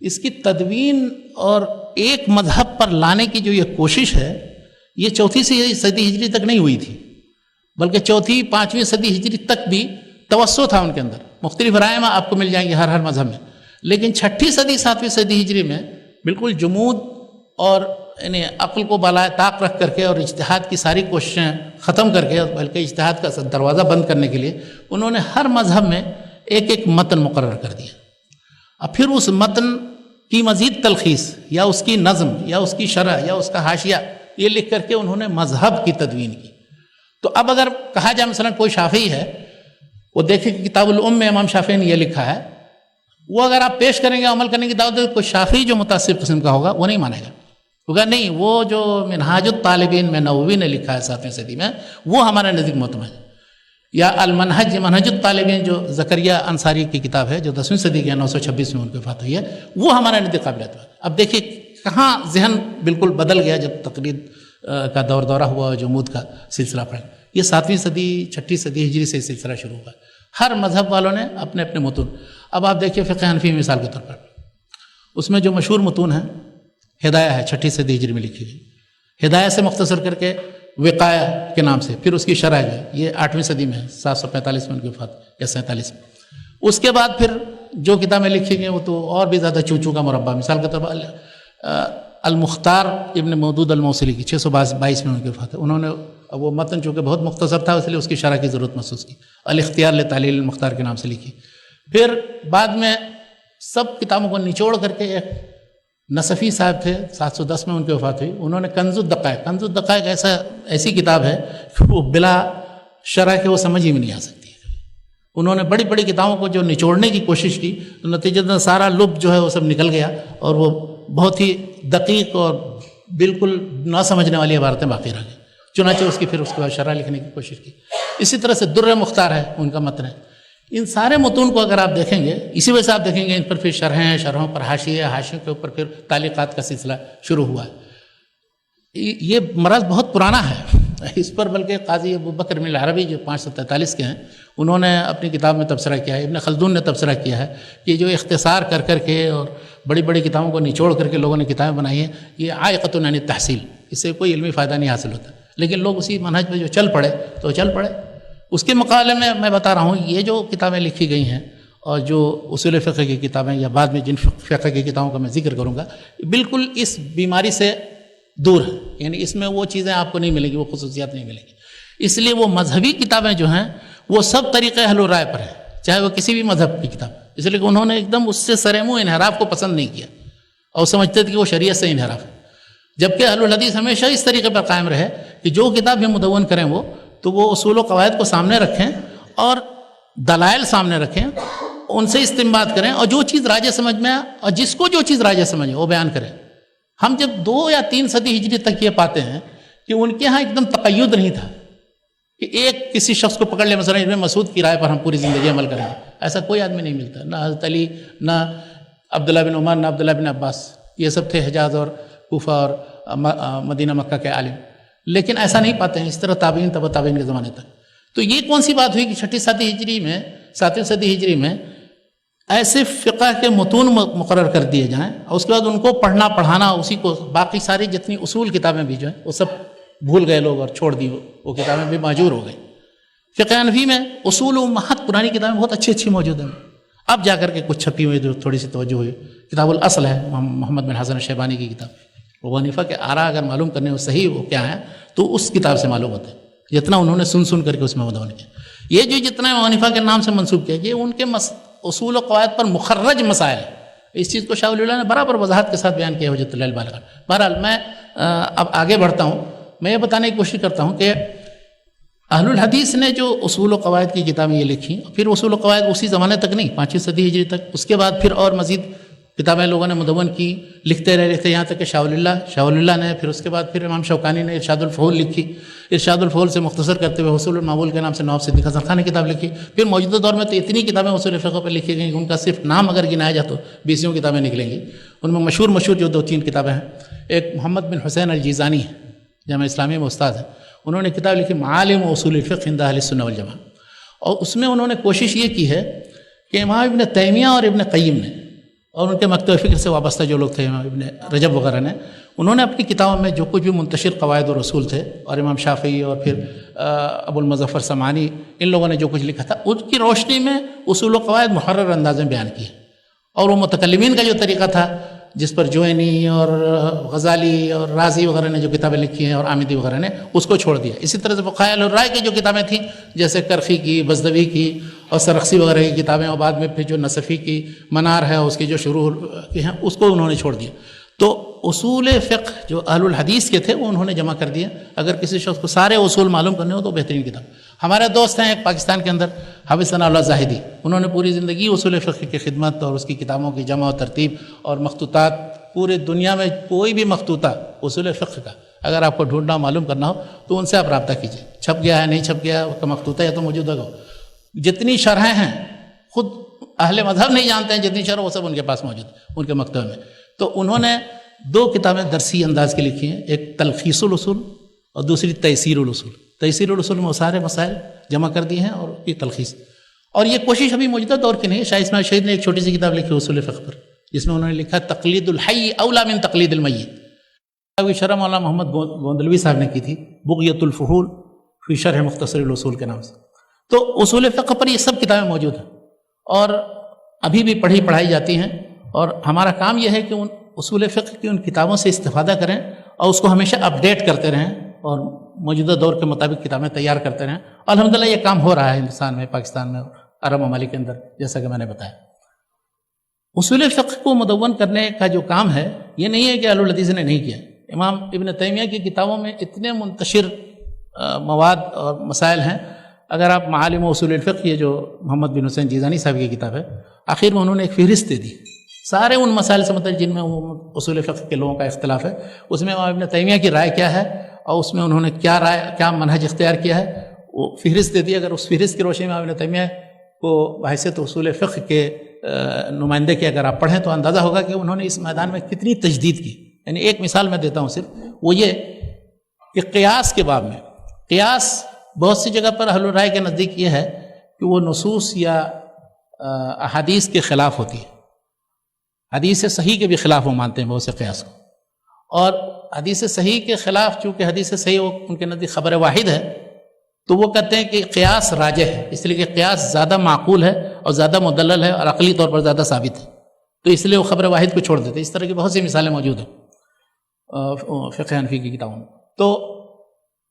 اس کی تدوین اور ایک مذہب پر لانے کی جو یہ کوشش ہے، یہ 4 صدی ہجری تک نہیں ہوئی تھی، بلکہ 4-5 صدی ہجری تک بھی توسع تھا ان کے اندر. مختلف رائے آپ کو مل جائیں گی ہر مذہب میں. لیکن 6 صدی 7 صدی ہجری میں بالکل جمود اور یعنی عقل کو بالائے طاق رکھ کر کے اور اجتہاد کی ساری کوششیں ختم کر کے، بلکہ اجتہاد کا دروازہ بند کرنے کے لیے انہوں نے ہر مذہب میں ایک متن مقرر کر دیا. اب پھر اس متن کی مزید تلخیص یا اس کی نظم یا اس کی شرح یا اس کا حاشیہ یہ لکھ کر کے انہوں نے مذہب کی تدوین کی. تو اب اگر کہا جائے مثلا کوئی شافعی ہے، وہ دیکھے کہ کتاب الام میں امام شافعی نے یہ لکھا ہے، وہ اگر آپ پیش کریں گے عمل کرنے کی دعوت دیں، کوئی شافعی جو متاثر قسم کا ہوگا وہ نہیں مانے گا. ہوگا نہیں، وہ جو منہاج الطالبین میں نووی نے لکھا ہے 7ویں صدی میں، وہ ہمارے نزدیک معتمد ہے. یا منہج الطالبین جو زکریا انصاری کی کتاب ہے جو 10ویں صدی کے 926 میں ان کی وفات ہوئی ہے، وہ ہمارے نزدیک قابل اعتماد. اب دیکھیے کہاں ذہن بالکل بدل گیا جب تقلید کا دورہ ہوا، جمود کا سلسلہ پڑھا. یہ 7ویں صدی 6ٹھی صدی ہجری سے سلسلہ شروع ہوا. ہر مذہب والوں نے اپنے اپنے متون. اب آپ دیکھیے فقہ حنفی مثال کے طور پر، اس میں جو مشہور متون ہیں، ہدایہ ہے 6ٹھی صدی ہجری میں لکھی گئی. ہدایہ سے مختصر کر کے وقایہ کے نام سے، پھر اس کی شرح جو ہے یہ 8ویں صدی میں ہے، 745 میں ان کی وفات یا 47 میں. اس کے بعد پھر جو کتابیں لکھی گئی وہ تو اور بھی زیادہ چونچوں کا مربع. مثال کے طور پر المختار ابن مودود الموصلی کی 622 میں ان کی وفات ہے. انہوں نے وہ متن چونکہ بہت مختصر تھا اس لیے اس کی شرح کی ضرورت محسوس کی، الاختیار لتعلیل المختار کے نام سے لکھی. پھر بعد میں سب کتابوں کو نچوڑ کر کے ایک نصفی صاحب تھے، 710 میں ان کی وفات ہوئی. انہوں نے کنز الدقائق ایسی کتاب ہے کہ وہ بلا شرح کے وہ سمجھ ہی میں نہیں آ سکتی. انہوں نے بڑی بڑی کتابوں کو جو نچوڑنے کی کوشش کی تو نتیجتاً سارا لب جو ہے وہ سب نکل گیا اور وہ بہت ہی دقیق اور بالکل نہ سمجھنے والی عبارتیں باقی رہ گئی. چنانچہ اس کی پھر اس کے بعد شرح لکھنے کی کوشش کی. اسی طرح سے در مختار ہے ان کا متن ہے. ان سارے متون کو اگر آپ دیکھیں گے، اسی وجہ سے آپ دیکھیں گے ان پر پھر شرحیں ہیں، شرحوں پر حاشیے، حاشیوں کے اوپر پھر تعلیقات کا سلسلہ شروع ہوا ہے. یہ مرض بہت پرانا ہے. اس پر بلکہ قاضی ابوبکر بن العربی جو 543 کے ہیں، انہوں نے اپنی کتاب میں تبصرہ کیا ہے. ابن خلدون نے تبصرہ کیا ہے کہ جو اختصار کر کر کے اور بڑی بڑی کتابوں کو نچوڑ کر کے لوگوں نے کتابیں بنائی ہیں، یہ عائقۃ عن التحصیل، اس سے کوئی علمی فائدہ نہیں حاصل ہوتا. لیکن لوگ اسی منہج پہ جو چل پڑے تو چل پڑے. اس کے مقابلے میں بتا رہا ہوں یہ جو کتابیں لکھی گئی ہیں اور جو اصول فقہ کی کتابیں یا بعد میں جن فقہ کی کتابوں کا میں ذکر کروں گا، بالکل اس بیماری سے دور ہے. یعنی اس میں وہ چیزیں آپ کو نہیں ملیں گی، وہ خصوصیات نہیں ملیں گی. اس لیے وہ مذہبی کتابیں جو ہیں وہ سب طریقے اہل الرائے پر ہیں، چاہے وہ کسی بھی مذہب کی کتاب. اس لیے کہ انہوں نے ایک دم اس سے سرمو انحراف کو پسند نہیں کیا اور سمجھتے تھے کہ وہ شریعت سے انحراف ہے. جبکہ اہل الحدیث ہمیشہ اس طریقے پر قائم رہے کہ جو کتاب بھی مدون کریں وہ اصول و قواعد کو سامنے رکھیں اور دلائل سامنے رکھیں، ان سے استنباط کریں اور جو چیز راجح سمجھ میں آئے اور جس کو جو چیز راجح سمجھے وہ بیان کریں. ہم جب 2 یا 3 صدی ہجری تک یہ پاتے ہیں کہ ان کے ہاں ایک دم تقید نہیں تھا کہ ایک کسی شخص کو پکڑ لے، مثلا ابن مسعود کی رائے پر ہم پوری زندگی عمل کریں گے. ایسا کوئی آدمی نہیں ملتا، نہ حضرت علی، نہ عبداللہ بن عمر، نہ عبداللہ بن عباس. یہ سب تھے حجاز اور کوفہ اور مدینہ مکہ کے عالم، لیکن ایسا نہیں پاتے ہیں اس طرح تابعین تبع تابعین کے زمانے تک. تو یہ کون سی بات ہوئی کہ 6ٹھی صدی ہجری میں 7ویں صدی ہجری میں ایسے فقہ کے متون مقرر کر دیے جائیں اور اس کے بعد ان کو پڑھنا پڑھانا، اسی کو باقی ساری جتنی اصول کتابیں بھی جو ہیں وہ سب بھول گئے لوگ اور چھوڑ دی، وہ کتابیں بھی معجور ہو گئی. فقہ حنفی میں اصول و امہات پرانی کتابیں بہت اچھی موجود ہیں. اب جا کر کے کچھ چھپی ہوئی جو تھوڑی سی توجہ ہوئی. کتاب الاصل ہے محمد بن حسن الشیبانی کی کتاب. ابو حنیفہ کے آراء اگر معلوم کرنے وہ صحیح وہ کیا ہے تو اس کتاب سے معلوم ہوتا ہے، جتنا انہوں نے سن کر کے اس میں مدون کیا. یہ جو جتنا ابو حنیفہ کے نام سے منسوب کیا یہ ان کے اصول و قواعد پر مخرج مسائل ہے. اس چیز کو شاہ ولی اللہ نے برابر وضاحت کے ساتھ بیان کیا حجت اللہ البالغہ. بہرحال میں اب آگے بڑھتا ہوں. میں یہ بتانے کی کوشش کرتا ہوں کہ اہل الحدیث نے جو اصول و قواعد کی کتابیں یہ لکھی، پھر اصول و قواعد اسی زمانے تک نہیں، 5ویں صدی ہجری تک، اس کے بعد پھر اور مزید کتابیں لوگوں نے مدون کی، لکھتے رہے یہاں تک کہ شاہ ولی اللہ نے، پھر اس کے بعد پھر امام شوکانی نے ارشاد الفحول لکھی. ارشاد الفحول سے مختصر کرتے ہوئے حصول المعمول کے نام سے نواب صدیق حسن خان نے کتاب لکھی. پھر موجودہ دور میں تو اتنی کتابیں اصول فقہ پر لکھی گئیں کہ ان کا صرف نام اگر گنایا جائے تو 20 کتابیں نکلیں گی. ان میں مشہور جو 2-3 کتابیں ہیں، ایک محمد بن حسین الجیزانی ہے، جامعہ اسلامیہ میں استاد ہیں. انہوں نے کتاب لکھی معالم و اصول الفقہ عند اہل السنہ والجماعہ، اور اس میں انہوں نے کوشش یہ کی ہے کہ امام ابن تیمیہ اور ابن قیم نے اور ان کے مکتب فکر سے وابستہ جو لوگ تھے، امام ابن رجب وغیرہ نے، انہوں نے اپنی کتابوں میں جو کچھ بھی منتشر قواعد و رسول تھے، اور امام شافعی اور پھر ابو المظفر سمعانی، ان لوگوں نے جو کچھ لکھا تھا ان کی روشنی میں اصول و قواعد محرر انداز میں بیان کیے. اور وہ متکلمین کا جو طریقہ تھا جس پر جوینی اور غزالی اور رازی وغیرہ نے جو کتابیں لکھی ہیں اور آمدی وغیرہ نے اس کو چھوڑ دیا. اسی طرح سے فقہاء اہل الرائے کی جو کتابیں تھیں جیسے کرخی کی، بزدوی کی اور سرخسی وغیرہ کی کتابیں، اور بعد میں پھر جو نصفی کی منار ہے اس کی جو شروع کی ہیں اس کو انہوں نے چھوڑ دیا. تو اصول فقہ جو اہل الحدیث کے تھے وہ انہوں نے جمع کر دیا. اگر کسی شخص کو سارے اصول معلوم کرنے ہو تو بہترین کتاب. ہمارے دوست ہیں ایک پاکستان کے اندر حافظ ثناء اللہ زاہدی، انہوں نے پوری زندگی اصول فقہ کی خدمت اور اس کی کتابوں کی جمع و ترتیب اور مخطوطات، پورے دنیا میں کوئی بھی مخطوطہ اصول فقہ کا اگر آپ کو ڈھونڈنا معلوم کرنا ہو تو ان سے آپ رابطہ کیجیے. چھپ گیا ہے نہیں چھپ گیا کا مخطوطہ یا تو موجود ہوگا. جتنی شرحیں ہیں خود اہل مذہب نہیں جانتے ہیں جتنی شرح وہ سب ان کے پاس موجود ان کے مکتبہ میں. تو انہوں نے دو کتابیں درسی انداز کی لکھی ہیں، ایک تلخیص الاصول اور دوسری تیسیر الاصول۔ تیسیر الاصول میں وہ سارے مسائل جمع کر دیے ہیں، اور یہ تلخیص، اور یہ کوشش ابھی موجودہ دور کی نہیں ہے۔ شاہ اسماعیل شہید نے ایک چھوٹی سی کتاب لکھی اصول فقہ پر، جس میں انہوں نے لکھا تقلید الحی اولا من تقلید المیت۔ شرح مولانا محمد گوندلوی صاحب نے کی تھی، بغیت الفحول فی شرح مختصر الاصول کے نام سے۔ تو اصول فقہ پر یہ سب کتابیں موجود ہیں، اور ابھی بھی پڑھائی جاتی ہیں، اور ہمارا کام یہ ہے کہ ان اصول فقہ کی ان کتابوں سے استفادہ کریں اور اس کو ہمیشہ اپڈیٹ کرتے رہیں، اور موجودہ دور کے مطابق کتابیں تیار کرتے رہیں۔ الحمدللہ یہ کام ہو رہا ہے ہندوستان میں، پاکستان میں، عرب ممالک کے اندر، جیسا کہ میں نے بتایا۔ اصول فقہ کو مدون کرنے کا جو کام ہے، یہ نہیں ہے کہ اہل الحدیث نے نہیں کیا۔ امام ابن تیمیہ کی کتابوں میں اتنے منتشر مواد اور مسائل ہیں۔ اگر آپ معالم و اصول الفقہ، یہ جو محمد بن حسین جیزانی صاحب کی کتاب ہے، آخر میں انہوں نے ایک فہرست دے دی سارے ان مسائل سے مطلب جن میں اصول فقہ کے لوگوں کا اختلاف ہے، اس میں امام ابن تیمیہ کی رائے کیا ہے، اور اس میں انہوں نے کیا منہج اختیار کیا ہے، وہ فہرست دے دی۔ اگر اس فہرست کی روشنی میں امام ابن تیمیہ کو بحیثیت اصول فقہ کے نمائندے کے اگر آپ پڑھیں تو اندازہ ہوگا کہ انہوں نے اس میدان میں کتنی تجدید کی۔ یعنی ایک مثال میں دیتا ہوں صرف، وہ یہ کہ قیاس کے باب میں، قیاس بہت سی جگہ پر اہل الرائے کے نزدیک یہ ہے کہ وہ نصوص یا احادیث کے خلاف ہوتی ہے، حدیث صحیح کے بھی خلاف وہ مانتے ہیں بہت سے قیاس کو، اور حدیث صحیح کے خلاف چونکہ حدیث صحیح وہ ان کے نزدیک خبر واحد ہے، تو وہ کہتے ہیں کہ قیاس راجح ہے، اس لیے کہ قیاس زیادہ معقول ہے اور زیادہ مدلل ہے اور عقلی طور پر زیادہ ثابت ہے، تو اس لیے وہ خبر واحد کو چھوڑ دیتے ہیں۔ اس طرح کی بہت سی مثالیں موجود ہیں فقہ حنفی کی کتابوں میں۔ تو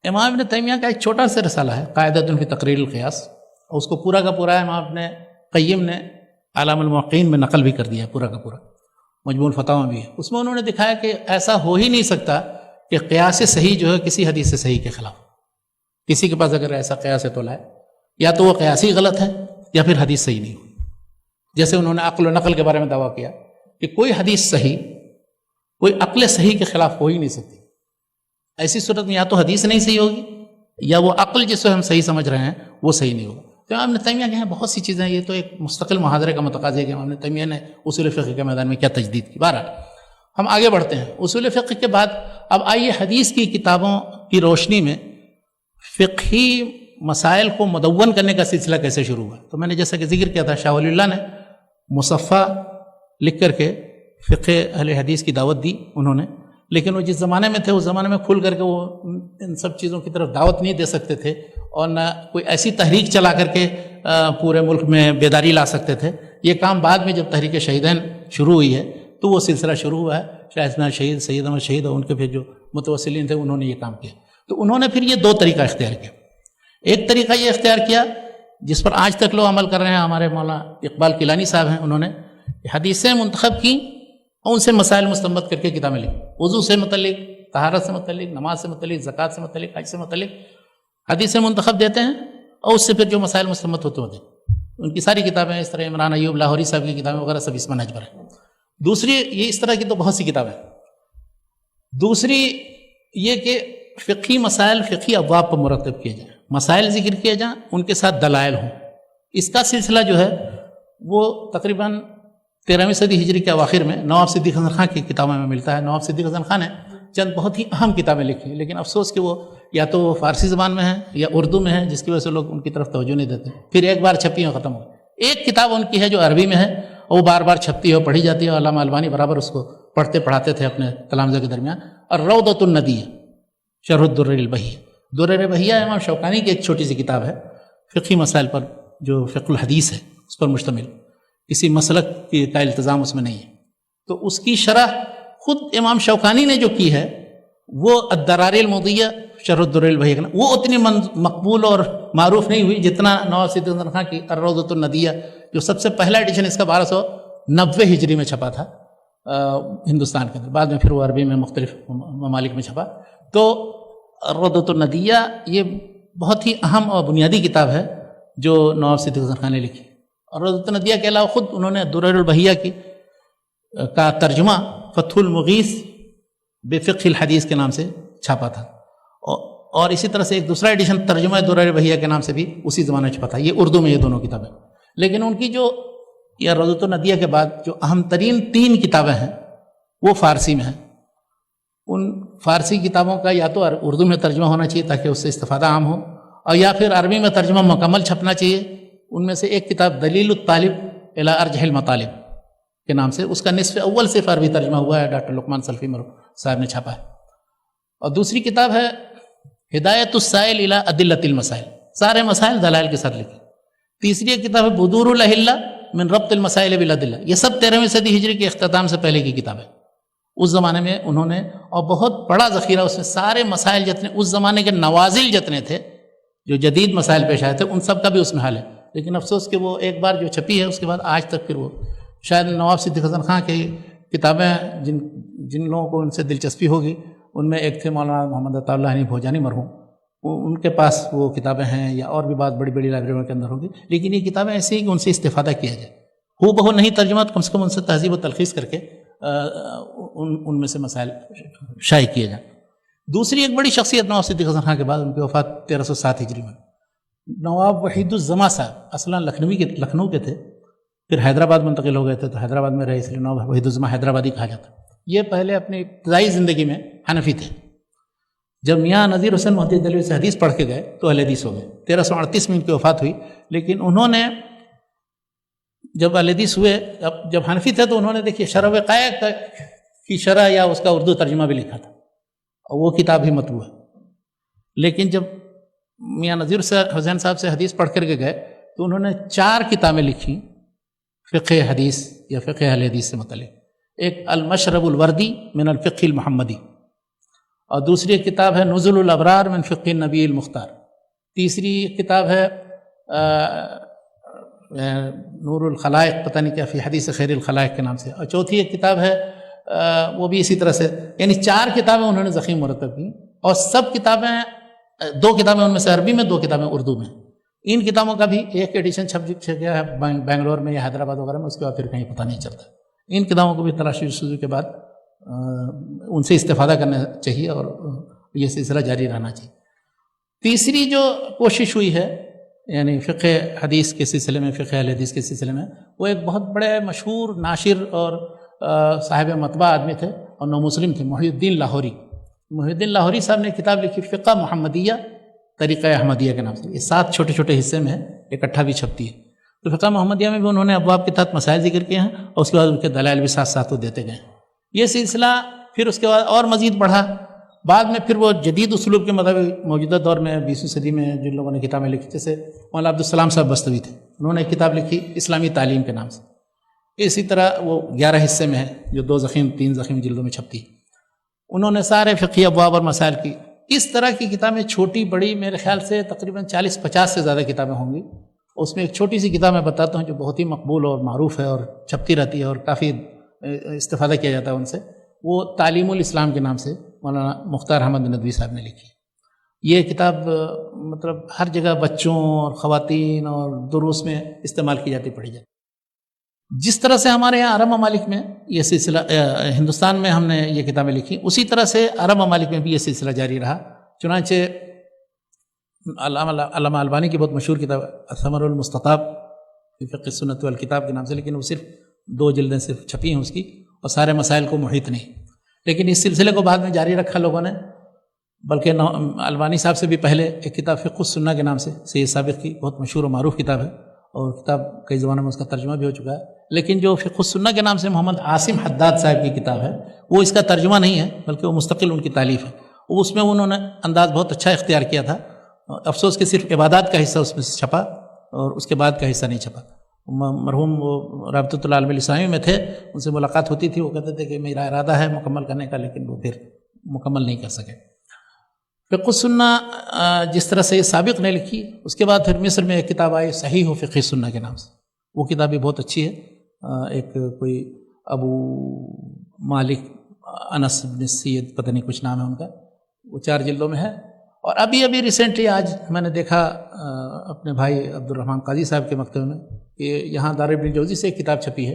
امام ابن تیمیہ کا ایک چھوٹا سا رسالہ ہے قاعدۃ فی تقریر القیاس، اور اس کو پورا کا پورا امام ابن قیم نے اعلام الموقعین میں نقل بھی کر دیا ہے، پورا کا پورا مجموع الفتاوی میں بھی ہے۔ اس میں انہوں نے دکھایا کہ ایسا ہو ہی نہیں سکتا کہ قیاس صحیح جو ہے کسی حدیث صحیح کے خلاف، کسی کے پاس اگر ایسا قیاس تو لائے، یا تو وہ قیاسی غلط ہے یا پھر حدیث صحیح نہیں ہوئی۔ جیسے انہوں نے عقل و نقل کے بارے میں دعویٰ کیا کہ کوئی حدیث صحیح کوئی عقل صحیح کے خلاف ہو ہی نہیں سکتی، ایسی صورت میں یا تو حدیث نہیں صحیح ہوگی یا وہ عقل جس کو ہم صحیح سمجھ رہے ہیں وہ صحیح نہیں ہوگا۔ تو امام ابن تیمیہ کے ہیں بہت سی چیزیں، یہ تو ایک مستقل محاضرے کا متقاضی ہے کہ امام ابن تیمیہ نے اصول فقہ کے میدان میں کیا تجدید کی۔ بہرحال ہم آگے بڑھتے ہیں۔ اصول فقہ کے بعد اب آئیے حدیث کی کتابوں کی روشنی میں فقہی مسائل کو مدون کرنے کا سلسلہ کیسے شروع ہوا۔ تو میں نے جیسا کہ ذکر کیا تھا، شاہ ولی اللہ نے مصفح لکھ کر کے فقہ اہل حدیث کی دعوت دی انہوں نے، لیکن وہ جس زمانے میں تھے اس زمانے میں کھل کر کے وہ ان سب چیزوں کی طرف دعوت نہیں دے سکتے تھے، اور نہ کوئی ایسی تحریک چلا کر کے پورے ملک میں بیداری لا سکتے تھے۔ یہ کام بعد میں جب تحریک شہیدین شروع ہوئی ہے تو وہ سلسلہ شروع ہوا ہے۔ شاہ اسماعیل شہید، سید احمد شہید اور ان کے پھر جو متوسلین تھے انہوں نے یہ کام کیا۔ تو انہوں نے پھر یہ دو طریقہ اختیار کیا۔ ایک طریقہ یہ اختیار کیا جس پر آج تک لوگ عمل کر رہے ہیں، ہمارے مولانا اقبال کیلانی صاحب ہیں، انہوں نے حدیثیں منتخب کی اور ان سے مسائل مستنبط کر کے کتابیں لکھی، وضو سے متعلق، طہارت سے متعلق، نماز سے متعلق، زکوٰۃ سے متعلق، حج سے متعلق حدیثیں منتخب دیتے ہیں، اور اس سے پھر جو مسائل مستنبط ہوتے ہیں ان کی ساری کتابیں، اس طرح عمران ایوب لاہوری صاحب کی کتابیں وغیرہ سب اس منہج پر ہیں۔ دوسری یہ اس طرح کی تو بہت سی کتابیں، دوسری یہ کہ فقہی مسائل فقہی ابواب پر مرتب کیے جائیں، مسائل ذکر کیے جائیں، ان کے ساتھ دلائل ہوں۔ اس کا سلسلہ جو ہے وہ تقریباً 13ویں صدی ہجری کے اواخر میں نواب صدیق حسن خان کی کتابوں میں ملتا ہے۔ نواب صدیق حسن خان نے چند بہت ہی اہم کتابیں لکھی، لیکن افسوس کہ وہ یا تو وہ فارسی زبان میں ہیں یا اردو میں ہیں، جس کی وجہ سے لوگ ان کی طرف توجہ نہیں دیتے، پھر ایک بار چھپی اور ختم ہو گئی۔ ایک کتاب ان کی ہے جو عربی میں ہے، وہ بار بار چھپتی ہے اور پڑھی جاتی ہے، علامہ البانی برابر اس کو پڑھتے پڑھاتے تھے اپنے تلامذہ کے درمیان۔ اور روضۃ الندیہ شرح الدر البہیہ، در البہیہ امام شوکانی کی ایک چھوٹی سی کتاب ہے فقہی مسائل پر، جو فقہ الحدیث ہے اس پر مشتمل، کسی مسلک کا التزام اس میں نہیں ہے۔ تو اس کی شرح خود امام شوکانی نے جو کی ہے وہ الدرار المضیہ شرح الدر البہیہ، وہ اتنی مقبول اور معروف نہیں ہوئی جتنا نواب صدیق حسن خان کی الروضۃ الندیہ، جو سب سے پہلا ایڈیشن اس کا 1290 ہجری میں چھپا تھا ہندوستان کے اندر، بعد میں پھر وہ عربی میں مختلف ممالک میں چھپا۔ تو الروضۃ الندیہ یہ بہت ہی اہم اور بنیادی کتاب ہے جو نواب صدیق حسن خان نے لکھی۔ اور الروضۃ الندیہ کے علاوہ خود انہوں نے الدر البہیہ کا ترجمہ فتح المغیث بفقہ الحدیث کے نام سے چھاپا تھا، اور اسی طرح سے ایک دوسرا ایڈیشن ترجمہ در البہیہ کے نام سے بھی اسی زمانے میں چھپا تھا۔ یہ اردو میں یہ دونوں کتابیں، لیکن ان کی جو یہ الروضۃ الندیہ کے بعد جو اہم ترین 3 کتابیں ہیں وہ فارسی میں ہیں، ان فارسی کتابوں کا یا تو اردو میں ترجمہ ہونا چاہیے تاکہ اس سے استفادہ عام ہو، اور یا پھر عربی میں ترجمہ مکمل چھپنا چاہیے۔ ان میں سے ایک کتاب دلیل الطالب الی ارجح المطالب کے نام سے، اس کا نصف اول صرف عربی ترجمہ ہوا ہے، ڈاکٹر لقمان سلفی صاحب نے چھاپا ہے۔ اور دوسری کتاب ہے ہدایت السائل الی ادلۃ المسائل، سارے مسائل دلائل کے ساتھ لکھی۔ تیسری ایک کتاب ہے بدور الاحلہ من ربط المسائل بالادلہ، یہ سب 13ویں صدی ہجری کے اختتام سے پہلے کی کتاب ہے۔ اس زمانے میں انہوں نے، اور بہت بڑا ذخیرہ، اس میں سارے مسائل جتنے اس زمانے کے نوازل جتنے تھے، جو جدید مسائل پیش آئے تھے، ان سب کا بھی اس میں حل ہے۔ لیکن افسوس کہ وہ ایک بار جو چھپی ہے اس کے بعد آج تک پھر وہ شاید نواب صدیق حسن خان کی کتابیں جن لوگوں کو ان سے دلچسپی ہوگی، ان میں ایک تھے مولانا محمد عطا اللہ عنی بھوجانی مرحوم، ان کے پاس وہ کتابیں ہیں، یا اور بھی بات بڑی بڑی لائبریریوں کے اندر ہوگی۔ لیکن یہ کتابیں ایسی ہیں کہ ان سے استفادہ کیا جائے، ہو بہو نہیں ترجمہ، کم سے کم ان سے تہذیب و تلخیص کر کے ان میں سے مسائل شائع کیے جائیں۔ دوسری ایک بڑی شخصیت نواب صدیق حسن خان کے بعد، ان کی وفات 1307 ہجری میں، نواب وحید الزماں صاحب، اصلا لکھنؤ کے تھے، پھر حیدرآباد منتقل ہو گئے تھے، تو حیدرآباد میں رہے، اس لیے نواب وحید الزماں حیدرآبادی کہا جاتا ہے۔ یہ پہلے اپنی ابتدائی زندگی میں حنفی تھے۔ جب میاں نذیر حسین محدث دہلوی سے حدیث پڑھ کے گئے تو اہل حدیث ہو گئے۔ 1338 میں ان کی وفات ہوئی، لیکن انہوں نے جب اہل حدیث ہوئے، جب حنفی تھے تو انہوں نے دیکھیے شرح وقائع کی شرح یا اس کا اردو ترجمہ بھی لکھا تھا، اور وہ کتاب بھی مطبوع ہے۔ لیکن جب میاں نذیر حسین صاحب سے حدیث پڑھ کر کے گئے تو انہوں نے 4 کتابیں لکھی فقہ حدیث یا فقہ اہل حدیث سے متعلق۔ ایک المشرب الوردی من الفقہ المحمدی، اور دوسری ایک کتاب ہے نزل الابرار من فقہ النبی المختار، تیسری کتاب ہے نور الخلائق، پتہ نہیں کیا، فی حدیث خیر الخلائق کے نام سے، اور چوتھی ایک کتاب ہے وہ بھی اسی طرح سے، یعنی 4 کتابیں انہوں نے ضخیم مرتب کی، اور سب کتابیں، 2 کتابیں ان میں سے عربی میں، 2 کتابیں اردو میں۔ ان کتابوں کا بھی ایک ایڈیشن چھپ گیا ہے بنگلور میں یا حیدرآباد وغیرہ میں، اس کے بعد پھر کہیں پتہ نہیں چلتا۔ ان کتابوں کو بھی تلاشی جستجو کے بعد ان سے استفادہ کرنا چاہیے، اور یہ سلسلہ جاری رہنا چاہیے۔ تیسری جو کوشش ہوئی ہے، یعنی فقہ حدیث کے سلسلے میں، فقہ اہل حدیث کے سلسلے میں، وہ ایک بہت بڑے مشہور ناشر اور صاحب مطبع آدمی تھے، اور نو مسلم تھے، محی الدین لاہوری۔ محی الدین لاہوری صاحب نے کتاب لکھی فقہ محمدیہ طریقہ احمدیہ کے نام سے، یہ 7 چھوٹے چھوٹے حصے میں اکٹھا بھی چھپتی ہے۔ تو فقہ محمدیہ میں بھی انہوں نے ابواب کے تحت مسائل ذکر کیے ہیں، اور اس کے بعد ان کے دلائل بھی ساتھ ساتھ وہ دیتے گئے۔ یہ سلسلہ پھر اس کے بعد اور مزید بڑھا، بعد میں پھر وہ جدید اسلوب کے مطابق موجودہ دور میں 20ویں صدی میں جن لوگوں نے کتابیں لکھی، جیسے مولانا عبدالسلام صاحب بستوی تھے، انہوں نے ایک کتاب لکھی اسلامی تعلیم کے نام سے، اسی طرح وہ 11 حصے میں ہے، جو 3 ضخیم جلدوں میں چھپتی ہے۔ انہوں نے سارے فقہی ابواب اور مسائل کی، اس طرح کی کتابیں چھوٹی بڑی، میرے خیال سے تقریباً 40-50 سے زیادہ کتابیں ہوں گی۔ اس میں ایک چھوٹی سی کتاب میں بتاتا ہوں جو بہت ہی مقبول اور معروف ہے اور چھپتی رہتی ہے اور کافی استفادہ کیا جاتا ہے ان سے، وہ تعلیم الاسلام کے نام سے مولانا مختار احمد ندوی صاحب نے لکھی۔ یہ کتاب مطلب ہر جگہ بچوں اور خواتین اور دروس میں استعمال کی جاتی، پڑھی جاتی۔ جس طرح سے ہمارے یہاں عرب ممالک میں یہ سلسلہ، ہندوستان میں ہم نے یہ کتابیں لکھی، اسی طرح سے عرب ممالک میں بھی یہ سلسلہ جاری رہا۔ چنانچہ علامہ البانی کی بہت مشہور کتاب الثمر المستطاب فی فقہ السنۃ والکتاب کے نام سے، لیکن وہ صرف 2 جلدیں صرف چھپی ہیں اس کی، اور سارے مسائل کو محیط نہیں۔ لیکن اس سلسلے کو بعد میں جاری رکھا لوگوں نے، بلکہ البانی صاحب سے بھی پہلے ایک کتاب فقہ السنہ کے نام سے سید سابق کی بہت مشہور و معروف کتاب ہے، اور کتاب کئی زبانوں میں اس کا ترجمہ بھی ہو چکا ہے۔ لیکن جو فقہ السنہ کے نام سے محمد عاصم حداد صاحب کی کتاب ہے، وہ اس کا ترجمہ نہیں ہے، بلکہ وہ مستقل ان کی تالیف ہے۔ اس میں انہوں نے انداز بہت اچھا اختیار کیا تھا، افسوس کہ صرف عبادات کا حصہ اس میں سے چھپا، اور اس کے بعد کا حصہ نہیں چھپا۔ مرحوم وہ رابطۃ العالم الاسلامی میں تھے، ان سے ملاقات ہوتی تھی، وہ کہتے تھے کہ میرا ارادہ ہے مکمل کرنے کا، لیکن وہ پھر مکمل نہیں کر سکے۔ فقہ السنہ جس طرح سے یہ سابق نے لکھی، اس کے بعد پھر مصر میں ایک کتاب آئی صحیح فقہ السنہ کے نام سے، وہ کتاب بھی بہت اچھی ہے۔ ایک کوئی ابو مالک انس بن سید، پتہ نہیں کچھ نام ہے ان کا، وہ 4 جلدوں میں ہے۔ اور ابھی ریسنٹلی آج میں نے دیکھا اپنے بھائی عبد الرحمن قاضی صاحب کے مکتبے میں کہ یہاں دار ابن جوزی سے ایک کتاب چھپی ہے،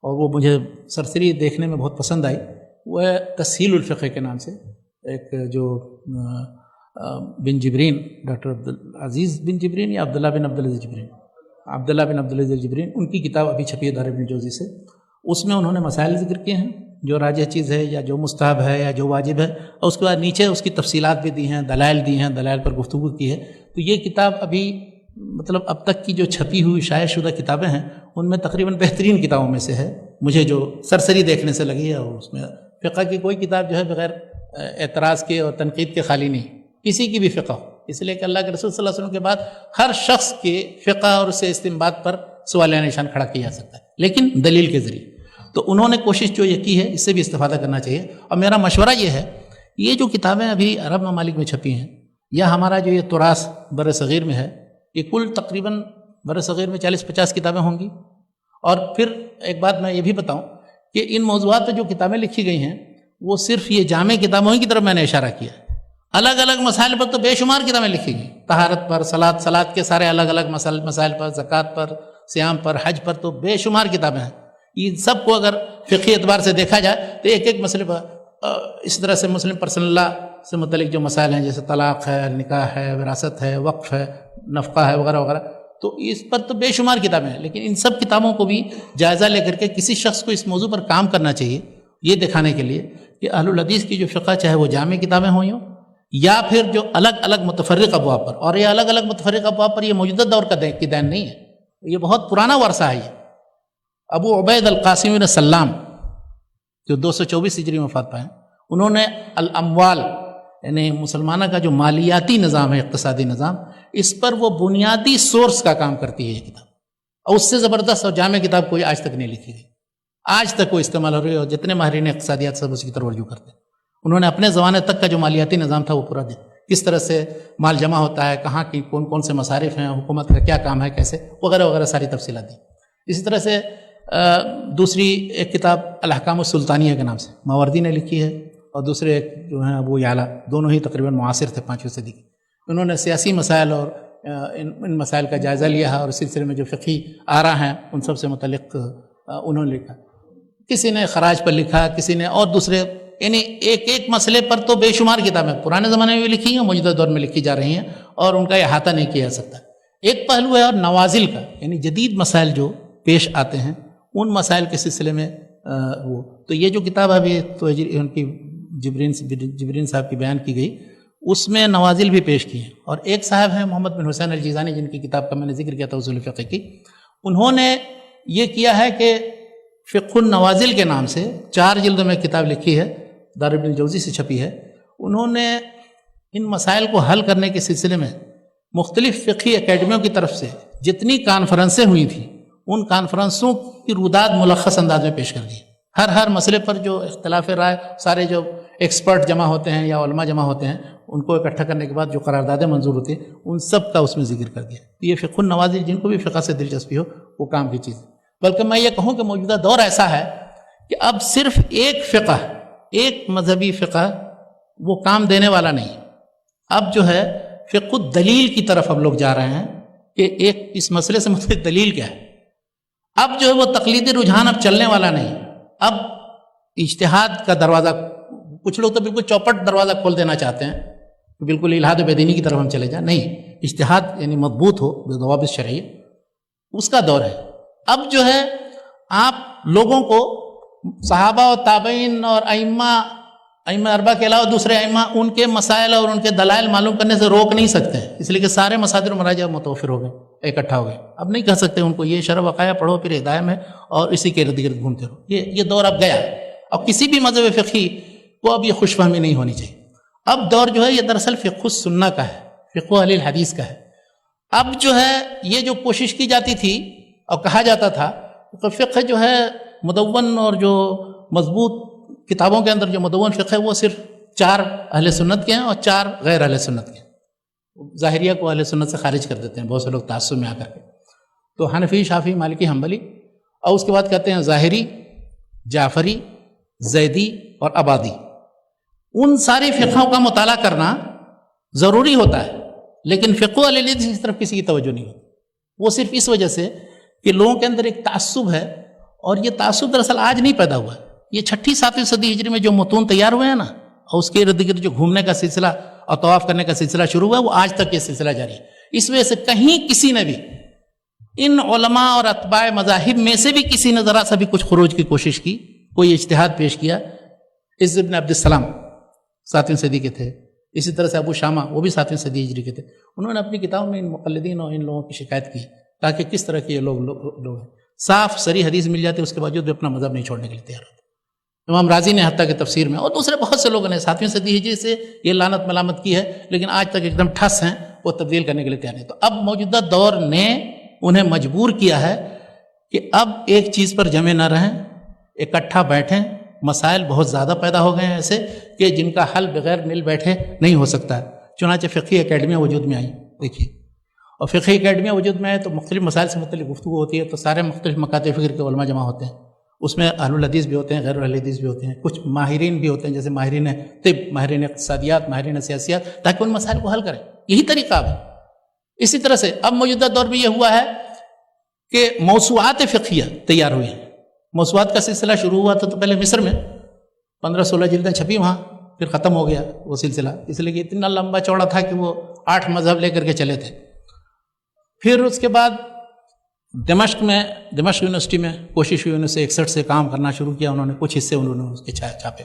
اور وہ مجھے سرسری دیکھنے میں بہت پسند آئی۔ وہ ہے تسہیل الفقہ کے نام سے، ایک جو بن جبرین، ڈاکٹر عبدالعزیز بن جبرین یا عبداللہ بن عبدالعزیز جبرین، عبداللہ بن عبدالعزیز جبرین، ان کی کتاب ابھی چھپی ہے دار ابن جوزی سے۔ اس میں انہوں نے مسائل ذکر کیے ہیں جو راجح چیز ہے یا جو مستحب ہے یا جو واجب ہے، اور اس کے بعد نیچے اس کی تفصیلات بھی دی ہیں، دلائل دی ہیں، دلائل پر گفتگو کی ہے۔ تو یہ کتاب ابھی مطلب اب تک کی جو چھپی ہوئی شائع شدہ کتابیں ہیں ان میں تقریباً بہترین کتابوں میں سے ہے، مجھے جو سرسری دیکھنے سے لگی ہے۔ اور اس میں فقہ کی کوئی کتاب جو ہے بغیر اعتراض کے اور تنقید کے خالی نہیں، کسی کی بھی فقہ ہو، اس لیے کہ اللہ کے رسول صلی اللہ علیہ وسلم کے بعد ہر شخص کے فقہ اور اس سے استنباط پر سوالیہ نشان کھڑا کیا جا سکتا ہے، لیکن دلیل کے ذریعے۔ تو انہوں نے کوشش جو یہ کی ہے اس سے بھی استفادہ کرنا چاہیے۔ اور میرا مشورہ یہ ہے، یہ جو کتابیں ابھی عرب ممالک میں چھپی ہیں یا ہمارا جو یہ تراث بر صغیر میں ہے، یہ کل تقریباً بر صغیر میں 40-50 کتابیں ہوں گی۔ اور پھر ایک بات میں یہ بھی بتاؤں کہ ان موضوعات پہ جو کتابیں لکھی گئی ہیں وہ صرف یہ جامع کتابوں کی طرف میں نے اشارہ کیا ہے، الگ الگ مسائل پر تو بے شمار کتابیں لکھی گئی، طہارت پر، صلاۃ کے سارے الگ الگ مسائل پر، زکوٰۃ پر، صیام پر، حج پر، تو بے شمار کتابیں ہیں۔ ان سب کو اگر فقہی اعتبار سے دیکھا جائے تو ایک ایک مسئلے پر اس طرح سے مسلم پرسنل لا سے متعلق جو مسائل ہیں جیسے طلاق ہے، نکاح ہے، وراثت ہے، وقف ہے، نفقہ ہے، وغیرہ وغیرہ، تو اس پر تو بے شمار کتابیں ہیں۔ لیکن ان سب کتابوں کو بھی جائزہ لے کر کے کسی شخص کو اس موضوع پر کام کرنا چاہیے، یہ دکھانے کے لیے کہ اہل الحدیث کی جو فقہ چاہے وہ جامع کتابیں ہوں یا پھر جو الگ الگ متفرق ابواب پر، اور یہ الگ الگ متفرق ابواب پر یہ موجودہ دور کا کی دین نہیں ہے، یہ بہت پرانا ورثہ ہے۔ یہ ابو عبید القاسم بن سلام جو 224 ہجری میں وفات پائے، انہوں نے الاموال یعنی مسلمانوں کا جو مالیاتی نظام ہے، اقتصادی نظام، اس پر وہ بنیادی سورس کا کام کرتی ہے یہ کتاب، اور اس سے زبردست اور جامع کتاب کوئی آج تک نہیں لکھی گئی، آج تک وہ استعمال ہو رہی ہے، اور جتنے ماہرین اقتصادیات سب اسی کی طرف رجوع کرتے ہیں۔ انہوں نے اپنے زمانے تک کا جو مالیاتی نظام تھا وہ پورا دیا، کس طرح سے مال جمع ہوتا ہے، کہاں کی کون کون سے مصارف ہیں، حکومت کا کیا کام ہے، کیسے، وغیرہ وغیرہ ساری تفصیلات دی۔ اسی طرح سے دوسری ایک کتاب الاحکام السلطانیہ کے نام سے ماوردی نے لکھی ہے، اور دوسرے ایک جو ہیں ابو یعلا، دونوں ہی تقریباً معاصر تھے 5ویں صدی کے۔ انہوں نے سیاسی مسائل اور ان مسائل کا جائزہ لیا ہے، اور اس سلسلے میں جو فقہی آراء ہیں ان سب سے متعلق انہوں نے لکھا۔ کسی نے خراج پر لکھا، کسی نے اور دوسرے، یعنی ایک ایک مسئلے پر تو بے شمار کتابیں پرانے زمانے میں بھی لکھی ہیں، موجودہ دور میں لکھی جا رہی ہیں، اور ان کا احاطہ نہیں کیا جا سکتا۔ ایک پہلو ہے اور نوازل کا، یعنی جدید مسائل جو پیش آتے ہیں ان مسائل کے سلسلے میں وہ تو یہ جو کتاب ابھی تو ان کی جبرین صاحب کی بیان کی گئی، اس میں نوازل بھی پیش کی ہیں۔ اور ایک صاحب ہیں محمد بن حسین الجیزانی، جن کی کتاب کا میں نے ذکر کیا تھا اصول فقہ کی، انہوں نے یہ کیا ہے کہ فقہ النوازل کے نام سے 4 جلدوں میں کتاب لکھی ہے، دار ابن الجوزی سے چھپی ہے۔ انہوں نے ان مسائل کو حل کرنے کے سلسلے میں مختلف فقہی اکیڈمیوں کی طرف سے جتنی کانفرنسیں ہوئی تھیں ان کانفرنسوں کی روداد ملخص انداز میں پیش کر دی۔ ہر مسئلے پر جو اختلاف رائے، سارے جو ایکسپرٹ جمع ہوتے ہیں یا علماء جمع ہوتے ہیں، ان کو اکٹھا کرنے کے بعد جو قراردادیں منظور ہوتی ہیں ان سب کا اس میں ذکر کر دیا۔ یہ فقہ النوازل، جن کو بھی فقہ سے دلچسپی ہو وہ کام کی چیز ہے۔ بلکہ میں یہ کہوں کہ موجودہ دور ایسا ہے کہ اب صرف ایک فقہ، ایک مذہبی فقہ وہ کام دینے والا نہیں، اب جو ہے فقہ الدلیل کی طرف ہم لوگ جا رہے ہیں کہ ایک اس مسئلے سے متعلق دلیل کیا ہے۔ اب جو ہے وہ تقلیدی رجحان اب چلنے والا نہیں، اب اجتہاد کا دروازہ، کچھ لوگ تو بالکل چوپٹ دروازہ کھول دینا چاہتے ہیں، بالکل الحاد و بے دینی کی طرف ہم چلے جائیں، نہیں، اجتہاد یعنی مضبوط ہو بضوابط شرعیہ، اس کا دور ہے۔ اب جو ہے آپ لوگوں کو صحابہ و تابعین اور ائمہ اربعہ کے علاوہ دوسرے ائمہ ان کے مسائل اور ان کے دلائل معلوم کرنے سے روک نہیں سکتے، اس لیے کہ سارے مصادر و مراجع متوفر ہو گئے، اکٹھا ہو گئے۔ اب نہیں کہہ سکتے ان کو یہ شرح وقایع پڑھو پھر ہدایہ میں اور اسی کے ارد گرد گھومتے رہو، یہ دور اب گیا۔ اب کسی بھی مذہب فقہی کو اب یہ خوش فہمی نہیں ہونی چاہیے۔ اب دور جو ہے یہ دراصل فقہ السنہ کا ہے، فقہ اہل الحدیث کا ہے۔ اب جو ہے یہ جو کوشش کی جاتی تھی اور کہا جاتا تھا کہ فقہ جو ہے مدون اور جو مضبوط کتابوں کے اندر جو مدون فقہ ہے وہ صرف 4 اہل سنت کے ہیں اور 4 غیر اہل سنت کے ہیں۔ ظاہریہ کو اہل سنت سے خارج کر دیتے ہیں بہت سے لوگ تعصب میں آ کر کے، تو حنفی، شافعی، مالکی، حنبلی، اور اس کے بعد کہتے ہیں ظاہری، جعفری، زیدی اور عبادی۔ ان ساری فقہوں کا مطالعہ کرنا ضروری ہوتا ہے، لیکن فقہ اہل حدیث کی طرف کسی کی توجہ نہیں ہوتی۔ وہ صرف اس وجہ سے کہ لوگوں کے اندر ایک تعصب ہے، اور یہ تعصب دراصل آج نہیں پیدا ہوا ہے، یہ 6 7ویں صدی ہجری میں جو متون تیار ہوئے ہیں نا، اور اس کے ارد گرد جو گھومنے کا سلسلہ اور طواف کرنے کا سلسلہ شروع ہوا ہے، وہ آج تک یہ سلسلہ جاری ہے۔ اس وجہ سے کہیں کسی نے بھی ان علماء اور اتباع مذاہب میں سے بھی کسی نے ذرا سا بھی کچھ خروج کی کوشش کی کوئی اجتہاد پیش کیا. عز بن عبد السلام 7ویں صدی کے تھے. اسی طرح سے ابو شامہ وہ بھی 7ویں صدی ہجری کے تھے. انہوں نے اپنی کتابوں میں ان مقلدین اور ان لوگوں کی شکایت کی تاکہ کس طرح کے یہ لوگ ہیں. صاف صریح حدیث مل جاتے اس کے باوجود بھی اپنا مذہب نہیں چھوڑنے کے لیے تیار ہوتے. امام رازی نے حتیٰ کہ تفسیر میں اور دوسرے بہت سے لوگوں نے 7ویں صدی ہجری سے یہ لعنت ملامت کی ہے، لیکن آج تک ایک دم ٹھس ہیں، وہ تبدیل کرنے کے لیے تیار نہیں. تو اب موجودہ دور نے انہیں مجبور کیا ہے کہ اب ایک چیز پر جمے نہ رہیں، اکٹھا بیٹھیں. مسائل بہت زیادہ پیدا ہو گئے ہیں ایسے کہ جن کا حل بغیر مل بیٹھے نہیں ہو سکتا ہے. چنانچہ فقہی اکیڈمیاں وجود میں آئیں. دیکھیے، اور فقہی اکیڈمیاں وجود میں آئیں تو مختلف مسائل سے مختلف گفتگو ہوتی ہے، تو سارے مختلف مکاتب فکر کے علماء جمع ہوتے ہیں. اس میں اہل الحدیث بھی ہوتے ہیں، غیر اہل حدیث بھی ہوتے ہیں، کچھ ماہرین بھی ہوتے ہیں جیسے ماہرین طب، ماہرین اقتصادیات، ماہرین سیاسیات، تاکہ ان مسائل کو حل کریں. یہی طریقہ ہے. اسی طرح سے اب موجودہ دور میں یہ ہوا ہے کہ موسوعات فقہیہ تیار ہوئی ہیں. موسوعات کا سلسلہ شروع ہوا تھا تو پہلے مصر میں 15-16 جلدیں چھپی وہاں، پھر ختم ہو گیا وہ سلسلہ، اس لیے کہ اتنا لمبا چوڑا تھا کہ وہ 8 مذہب لے کر کے چلے تھے. پھر اس کے بعد دمشق یونیورسٹی میں کوشش ہوئی 1961 سے کام کرنا شروع کیا. انہوں نے کچھ حصے انہوں نے اس کے چھاپے.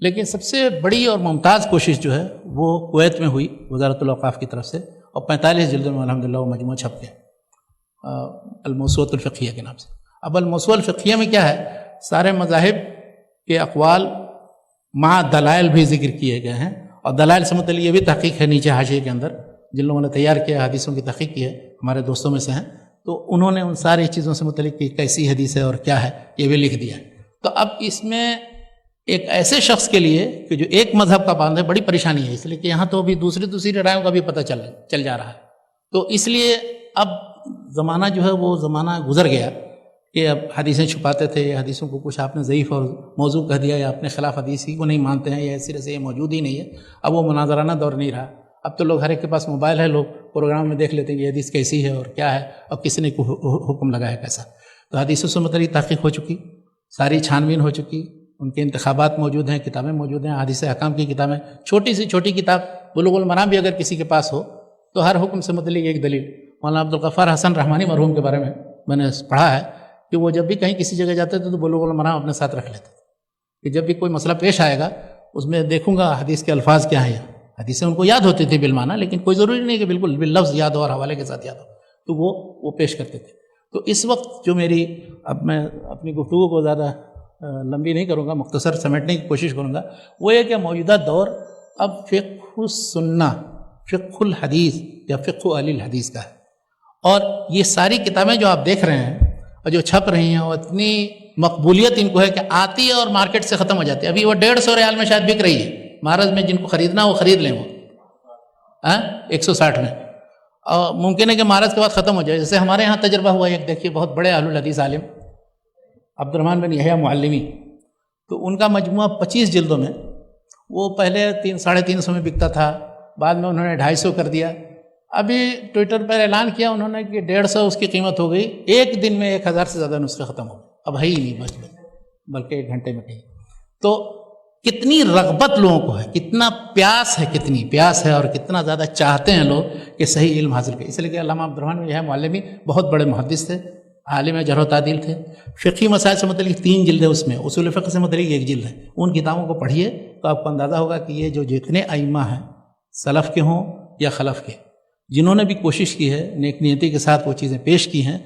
لیکن سب سے بڑی اور ممتاز کوشش جو ہے وہ کویت میں ہوئی وزارت الاوقاف کی طرف سے، اور 45 جلدوں میں الحمدللہ وہ مجموعہ چھپ گیا الموسوعۃ الفقہیہ کے نام سے. اب الموسوعۃ الفقہیہ میں کیا ہے، سارے مذاہب کے اقوال مع دلائل بھی ذکر کیے گئے ہیں، اور دلائل سے متعلق یہ بھی تحقیق ہے نیچے حاشیے کے اندر، جن لوگوں نے تیار کیا حدیثوں کی تحقیق کی ہے ہمارے دوستوں میں سے ہیں، تو انہوں نے ان ساری چیزوں سے متعلق کہ کیسی حدیث ہے اور کیا ہے یہ بھی لکھ دیا. تو اب اس میں ایک ایسے شخص کے لیے کہ جو ایک مذہب کا پابند ہے بڑی پریشانی ہے، اس لیے کہ یہاں تو ابھی دوسری رائےوں کا بھی پتہ چل جا رہا ہے. تو اس لیے اب زمانہ جو ہے وہ زمانہ گزر گیا کہ اب حدیثیں چھپاتے تھے، حدیثوں کو کچھ آپ نے ضعیف اور موضوع کہہ دیا یا اپنے خلاف حدیث ہی کو نہیں مانتے ہیں، یا اس طرح سے یہ موجود ہی نہیں ہے. اب وہ مناظرانہ دور نہیں رہا. اب تو لوگ ہر ایک کے پاس موبائل ہے، لوگ پروگرام میں دیکھ لیتے ہیں کہ یہ حدیث کیسی ہے اور کیا ہے، اور کسی نے حکم لگایا کیسا. تو حدیثوں سے متعلق تحقیق ہو چکی، ساری چھانبین ہو چکی، ان کے انتخابات موجود ہیں، کتابیں موجود ہیں، احادیث احکام کی کتابیں، چھوٹی سی چھوٹی کتاب بلوغ المرام بھی اگر کسی کے پاس ہو تو ہر حکم سے متعلق ایک دلیل. مولانا عبدالغفار حسن رحمانی مرحوم کے بارے میں نے پڑھا ہے کہ وہ جب بھی کہیں کسی جگہ جاتے تھے تو بلوغ المرام اپنے ساتھ رکھ لیتے تھے کہ جب بھی کوئی مسئلہ پیش آئے گا اس میں دیکھوں گا حدیث کے الفاظ کیا ہیں. حدیثیں ان کو یاد ہوتی تھی بالمعنی، لیکن کوئی ضروری نہیں کہ بالکل باللفظ یاد ہو اور حوالے کے ساتھ یاد ہو، تو وہ پیش کرتے تھے. تو اس وقت جو اب میں اپنی گفتگو کو زیادہ لمبی نہیں کروں گا، مختصر سمیٹنے کی کوشش کروں گا، وہ یہ کہ موجودہ دور اب فقہ السنہ، فقہ الحدیث یا فقہ اہل الحدیث کا ہے. اور یہ ساری کتابیں جو آپ دیکھ رہے ہیں اور جو چھپ رہی ہیں وہ اتنی مقبولیت ان کو ہے کہ آتی ہے اور مارکیٹ سے ختم ہو جاتی ہے. ابھی وہ 150 ریال میں شاید بک رہی ہے مہاراج میں، جن کو خریدنا وہ خرید لیں، وہ 160 میں، اور ممکن ہے کہ مہاراج کے بعد ختم ہو جائے. جیسے ہمارے یہاں تجربہ ہوا ایک، دیکھیے بہت بڑے اہل الحدیث عالم عبد الرحمن بن یحییٰ معلمی، تو ان کا مجموعہ 25 جلدوں میں، وہ پہلے 350 میں بکتا تھا، بعد میں انہوں نے 250 کر دیا. ابھی ٹویٹر پر اعلان کیا انہوں نے کہ 150 اس کی قیمت ہو گئی. ایک دن میں 1000 سے زیادہ نسخے ختم ہو گئے، اب ہے ہی نہیں بچ بلکہ 1 گھنٹے میں کہیں. تو کتنی رغبت لوگوں کو ہے، کتنا پیاس ہے اور کتنا زیادہ چاہتے ہیں لوگ کہ صحیح علم حاصل کریں. اس لیے کہ علامہ عبد الرحمن بن یحییٰ معلمی بہت بڑے محدث تھے، عالم جرح و تعدیل تھے. فقہی مسائل سے متعلق 3 جلدیں اس میں، اصول فقہ سے متعلق 1 جلد ہے. ان کتابوں کو پڑھیے تو آپ کو اندازہ ہوگا کہ یہ جو جتنے ائمہ ہیں، سلف کے ہوں یا خلف کے، جنہوں نے بھی کوشش کی ہے نیک نیتی کے ساتھ وہ چیزیں پیش کی ہیں.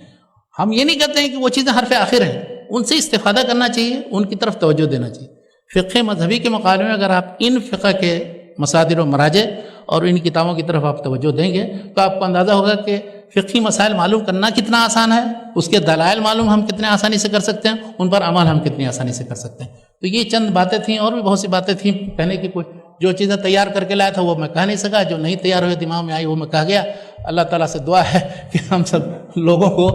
ہم یہ نہیں کہتے ہیں کہ وہ چیزیں حرف آخر ہیں، ان سے استفادہ کرنا چاہیے، ان کی طرف توجہ دینا چاہیے. فقہ مذہبی کے مقابلے میں اگر آپ ان فقہ کے مصادر و مراجع اور ان کتابوں کی طرف آپ توجہ دیں گے تو آپ کو اندازہ ہوگا کہ فقہی مسائل معلوم کرنا کتنا آسان ہے، اس کے دلائل معلوم ہم کتنے آسانی سے کر سکتے ہیں، ان پر عمل ہم کتنی آسانی سے کر سکتے ہیں. تو یہ چند باتیں تھیں، اور بھی بہت سی باتیں تھیں کہنے کی. کوئی جو چیزیں تیار کر کے لایا تھا وہ میں کہہ نہیں سکا، جو نہیں تیار ہوئے دماغ میں آئی وہ میں کہہ گیا. اللہ تعالیٰ سے دعا ہے کہ ہم سب لوگوں کو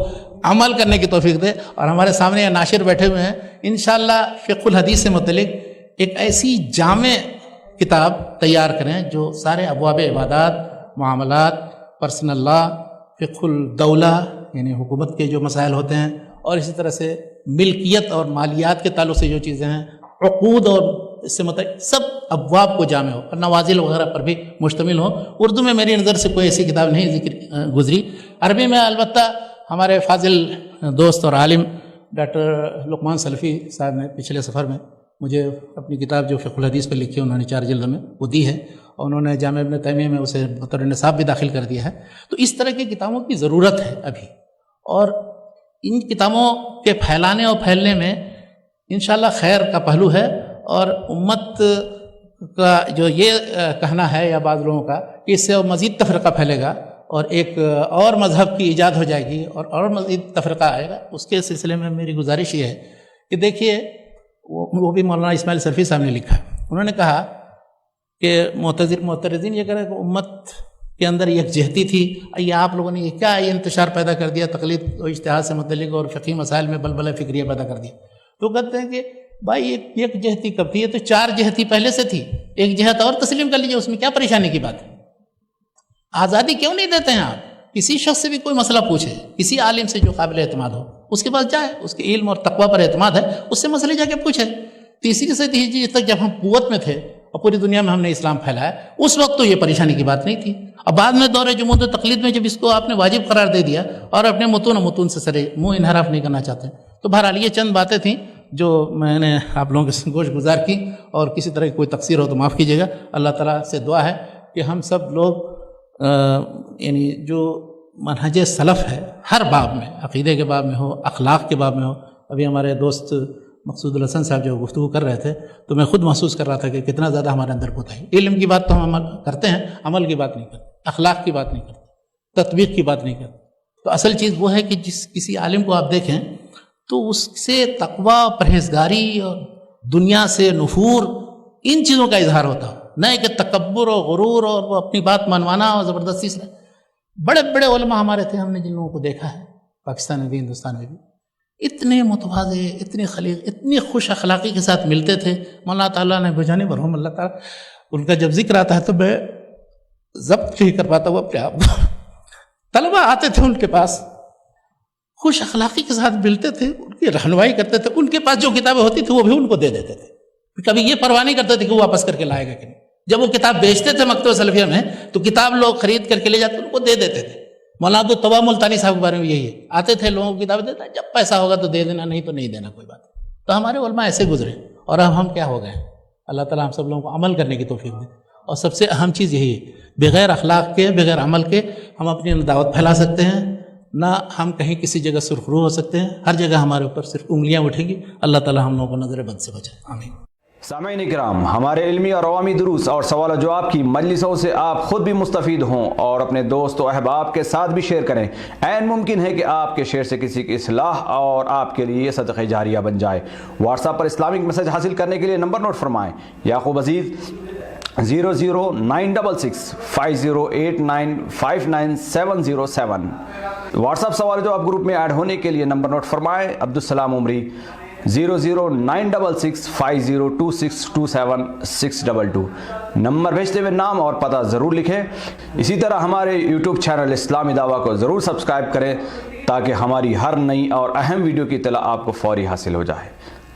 عمل کرنے کی توفیق دے. اور ہمارے سامنے یہ ناشر بیٹھے ہوئے ہیں، انشاءاللہ فقہ الحدیث سے متعلق ایک ایسی جامع کتاب تیار کریں جو سارے ابواب عبادات، معاملات، پرسنل لا، فقہ الدولہ یعنی حکومت کے جو مسائل ہوتے ہیں، اور اسی طرح سے ملکیت اور مالیات کے تعلق سے جو چیزیں ہیں، عقود اور اس سے متعلق سب ابواب کو جامع ہو، اور نوازل وغیرہ پر بھی مشتمل ہو. اردو میں میری نظر سے کوئی ایسی کتاب نہیں گزری. عربی میں البتہ ہمارے فاضل دوست اور عالم ڈاکٹر لقمان سلفی صاحب نے پچھلے سفر میں مجھے اپنی کتاب جو فقہ الحدیث پر لکھی ہے انہوں نے 4 جلد میں وہ دی ہے، اور انہوں نے جامعہ ابن تیمیہ میں اسے بطور نصاب بھی داخل کر دیا ہے۔ تو اس طرح کی کتابوں کی ضرورت ہے ابھی، اور ان کتابوں کے پھیلانے اور پھیلنے میں انشاءاللہ خیر کا پہلو ہے، اور امت کا جو یہ کہنا ہے یا بعض لوگوں کا کہ اس سے مزید تفرقہ پھیلے گا اور ایک اور مذہب کی ایجاد ہو جائے گی اور مزید تفرقہ آئے گا، اس کے سلسلے میں میری گزارش یہ ہے کہ دیکھیے وہ بھی مولانا اسماعیل سلفی صاحب نے لکھا، انہوں نے کہا کہ معترضین یہ کہہ رہے کہ امت کے اندر ایک جہتی تھی، یہ آپ لوگوں نے یہ کیا یہ انتشار پیدا کر دیا تقلید و اجتہاد سے متعلق اور فقہی مسائل میں بلبلہ فکریہ پیدا کر دیا۔ تو کہتے ہیں کہ بھائی ایک جہتی کب تھی؟ یہ تو 4 جہتی پہلے سے تھی، ایک جہت اور تسلیم کر لیجیے، اس میں کیا پریشانی کی بات ہے؟ آزادی کیوں نہیں دیتے ہیں آپ؟ کسی شخص سے بھی کوئی مسئلہ پوچھے، کسی عالم سے جو قابل اعتماد ہو اس کے پاس جائے، اس کے علم اور تقویٰ پر اعتماد ہے، اس سے مسئلے جا کے پوچھے۔ تیسری سے ہجری تک جب ہم قوت میں تھے اور پوری دنیا میں ہم نے اسلام پھیلایا، اس وقت تو یہ پریشانی کی بات نہیں تھی، اب بعد میں دور جمود و تقلید میں جب اس کو آپ نے واجب قرار دے دیا اور اپنے متون سے سرے منہ انحراف نہیں کرنا چاہتے۔ تو بہرحال یہ چند باتیں تھیں جو میں نے آپ لوگوں کے گوش گزار کی، اور کسی طرح کی کوئی تقصیر ہو تو معاف کیجیے گا۔ اللہ تعالیٰ سے دعا ہے کہ ہم سب لوگ یعنی جو منہج سلف ہے ہر باب میں، عقیدے کے باب میں ہو، اخلاق کے باب میں ہو۔ ابھی ہمارے دوست مقصود الحسن صاحب جو گفتگو کر رہے تھے تو میں خود محسوس کر رہا تھا کہ کتنا زیادہ ہمارے اندر کوتاہی۔ علم کی بات تو ہم عمل کرتے ہیں، عمل کی بات نہیں کرتے، اخلاق کی بات نہیں کرتے، تطبیق کی بات نہیں کرتے۔ تو اصل چیز وہ ہے کہ کسی عالم کو آپ دیکھیں تو اس سے تقویٰ، پرہیزگاری اور دنیا سے نفور، ان چیزوں کا اظہار ہوتا ہو، نہ کہ تکبر اور غرور اور وہ اپنی بات منوانا اور زبردستی سے۔ بڑے بڑے علماء ہمارے تھے، ہم نے جن لوگوں کو دیکھا ہے پاکستان میں بھی ہندوستان میں بھی، اتنے متواضع، اتنے خلیق، اتنی خوش اخلاقی کے ساتھ ملتے تھے۔ مولانا تعالیٰ نے بجانے مرحوم اللہ تعالیٰ، ان کا جب ذکر آتا ہے تو میں ضبط نہیں کر پاتا وہ اپنے آپ کو۔ طلبہ آتے تھے ان کے پاس، خوش اخلاقی کے ساتھ ملتے تھے، ان کی رہنمائی کرتے تھے، ان کے پاس جو کتابیں ہوتی تھیں وہ بھی ان کو دے دیتے تھے، کبھی یہ پرواہ نہیں کرتے تھے کہ وہ واپس کر کے لائے گا کہ نہیں۔ جب وہ کتاب بیچتے تھے مکتبہ سلفیہ میں تو کتاب لوگ خرید کر کے لے جاتے ان کو دے دیتے تھے۔ مولانا عبدالطواب ملتانی صاحب کے بارے میں یہی ہے، آتے تھے لوگوں کو کتابیں دیتے، جب پیسہ ہوگا تو دے دینا، نہیں تو نہیں دینا، کوئی بات نہیں۔ تو ہمارے علماء ایسے گزرے، اور اب ہم کیا ہو گئے ہیں؟ اللہ تعالیٰ ہم سب لوگوں کو عمل کرنے کی توفیق دے، اور سب سے اہم چیز یہی ہے، بغیر اخلاق کے، بغیر عمل کے ہم اپنی دعوت پھیلا سکتے ہیں نہ ہم کہیں کسی جگہ سرخرو ہو سکتے ہیں، ہر جگہ ہمارے اوپر صرف انگلیاں اٹھیں گی۔ اللہ تعالیٰ ہم لوگوں کو نظر بد سے بچائے، آمین۔ سامعین اکرام، ہمارے علمی اور عوامی دروس اور سوال و جواب کی مجلسوں سے آپ خود بھی مستفید ہوں اور اپنے دوست و احباب کے ساتھ بھی شیئر کریں۔ عین ممکن ہے کہ آپ کے شیئر سے کسی کی اصلاح اور آپ کے لیے صدقہ جاریہ بن جائے۔ واٹس ایپ پر اسلامک میسج حاصل کرنے کے لیے نمبر نوٹ فرمائیں: یعقوب عزیز 00966 5089 59707۔ واٹس ایپ سوال جواب گروپ میں ایڈ ہونے کے لیے نمبر نوٹ فرمائیں: عبدالسلام عمری 00966 502627 نمبر بھیجتے ہوئے نام اور پتہ ضرور لکھیں۔ اسی طرح ہمارے یوٹیوب چینل اسلامی دعویٰ کو ضرور سبسکرائب کریں تاکہ ہماری ہر نئی اور اہم ویڈیو کی اطلاع آپ کو فوری حاصل ہو جائے۔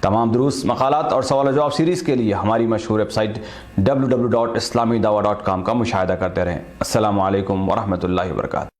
تمام دروس، مقالات اور سوال و جواب سیریز کے لیے ہماری مشہور ویب سائٹ www.islamidawah.com کا مشاہدہ کرتے رہیں۔ السلام علیکم ورحمۃ اللہ وبرکاتہ۔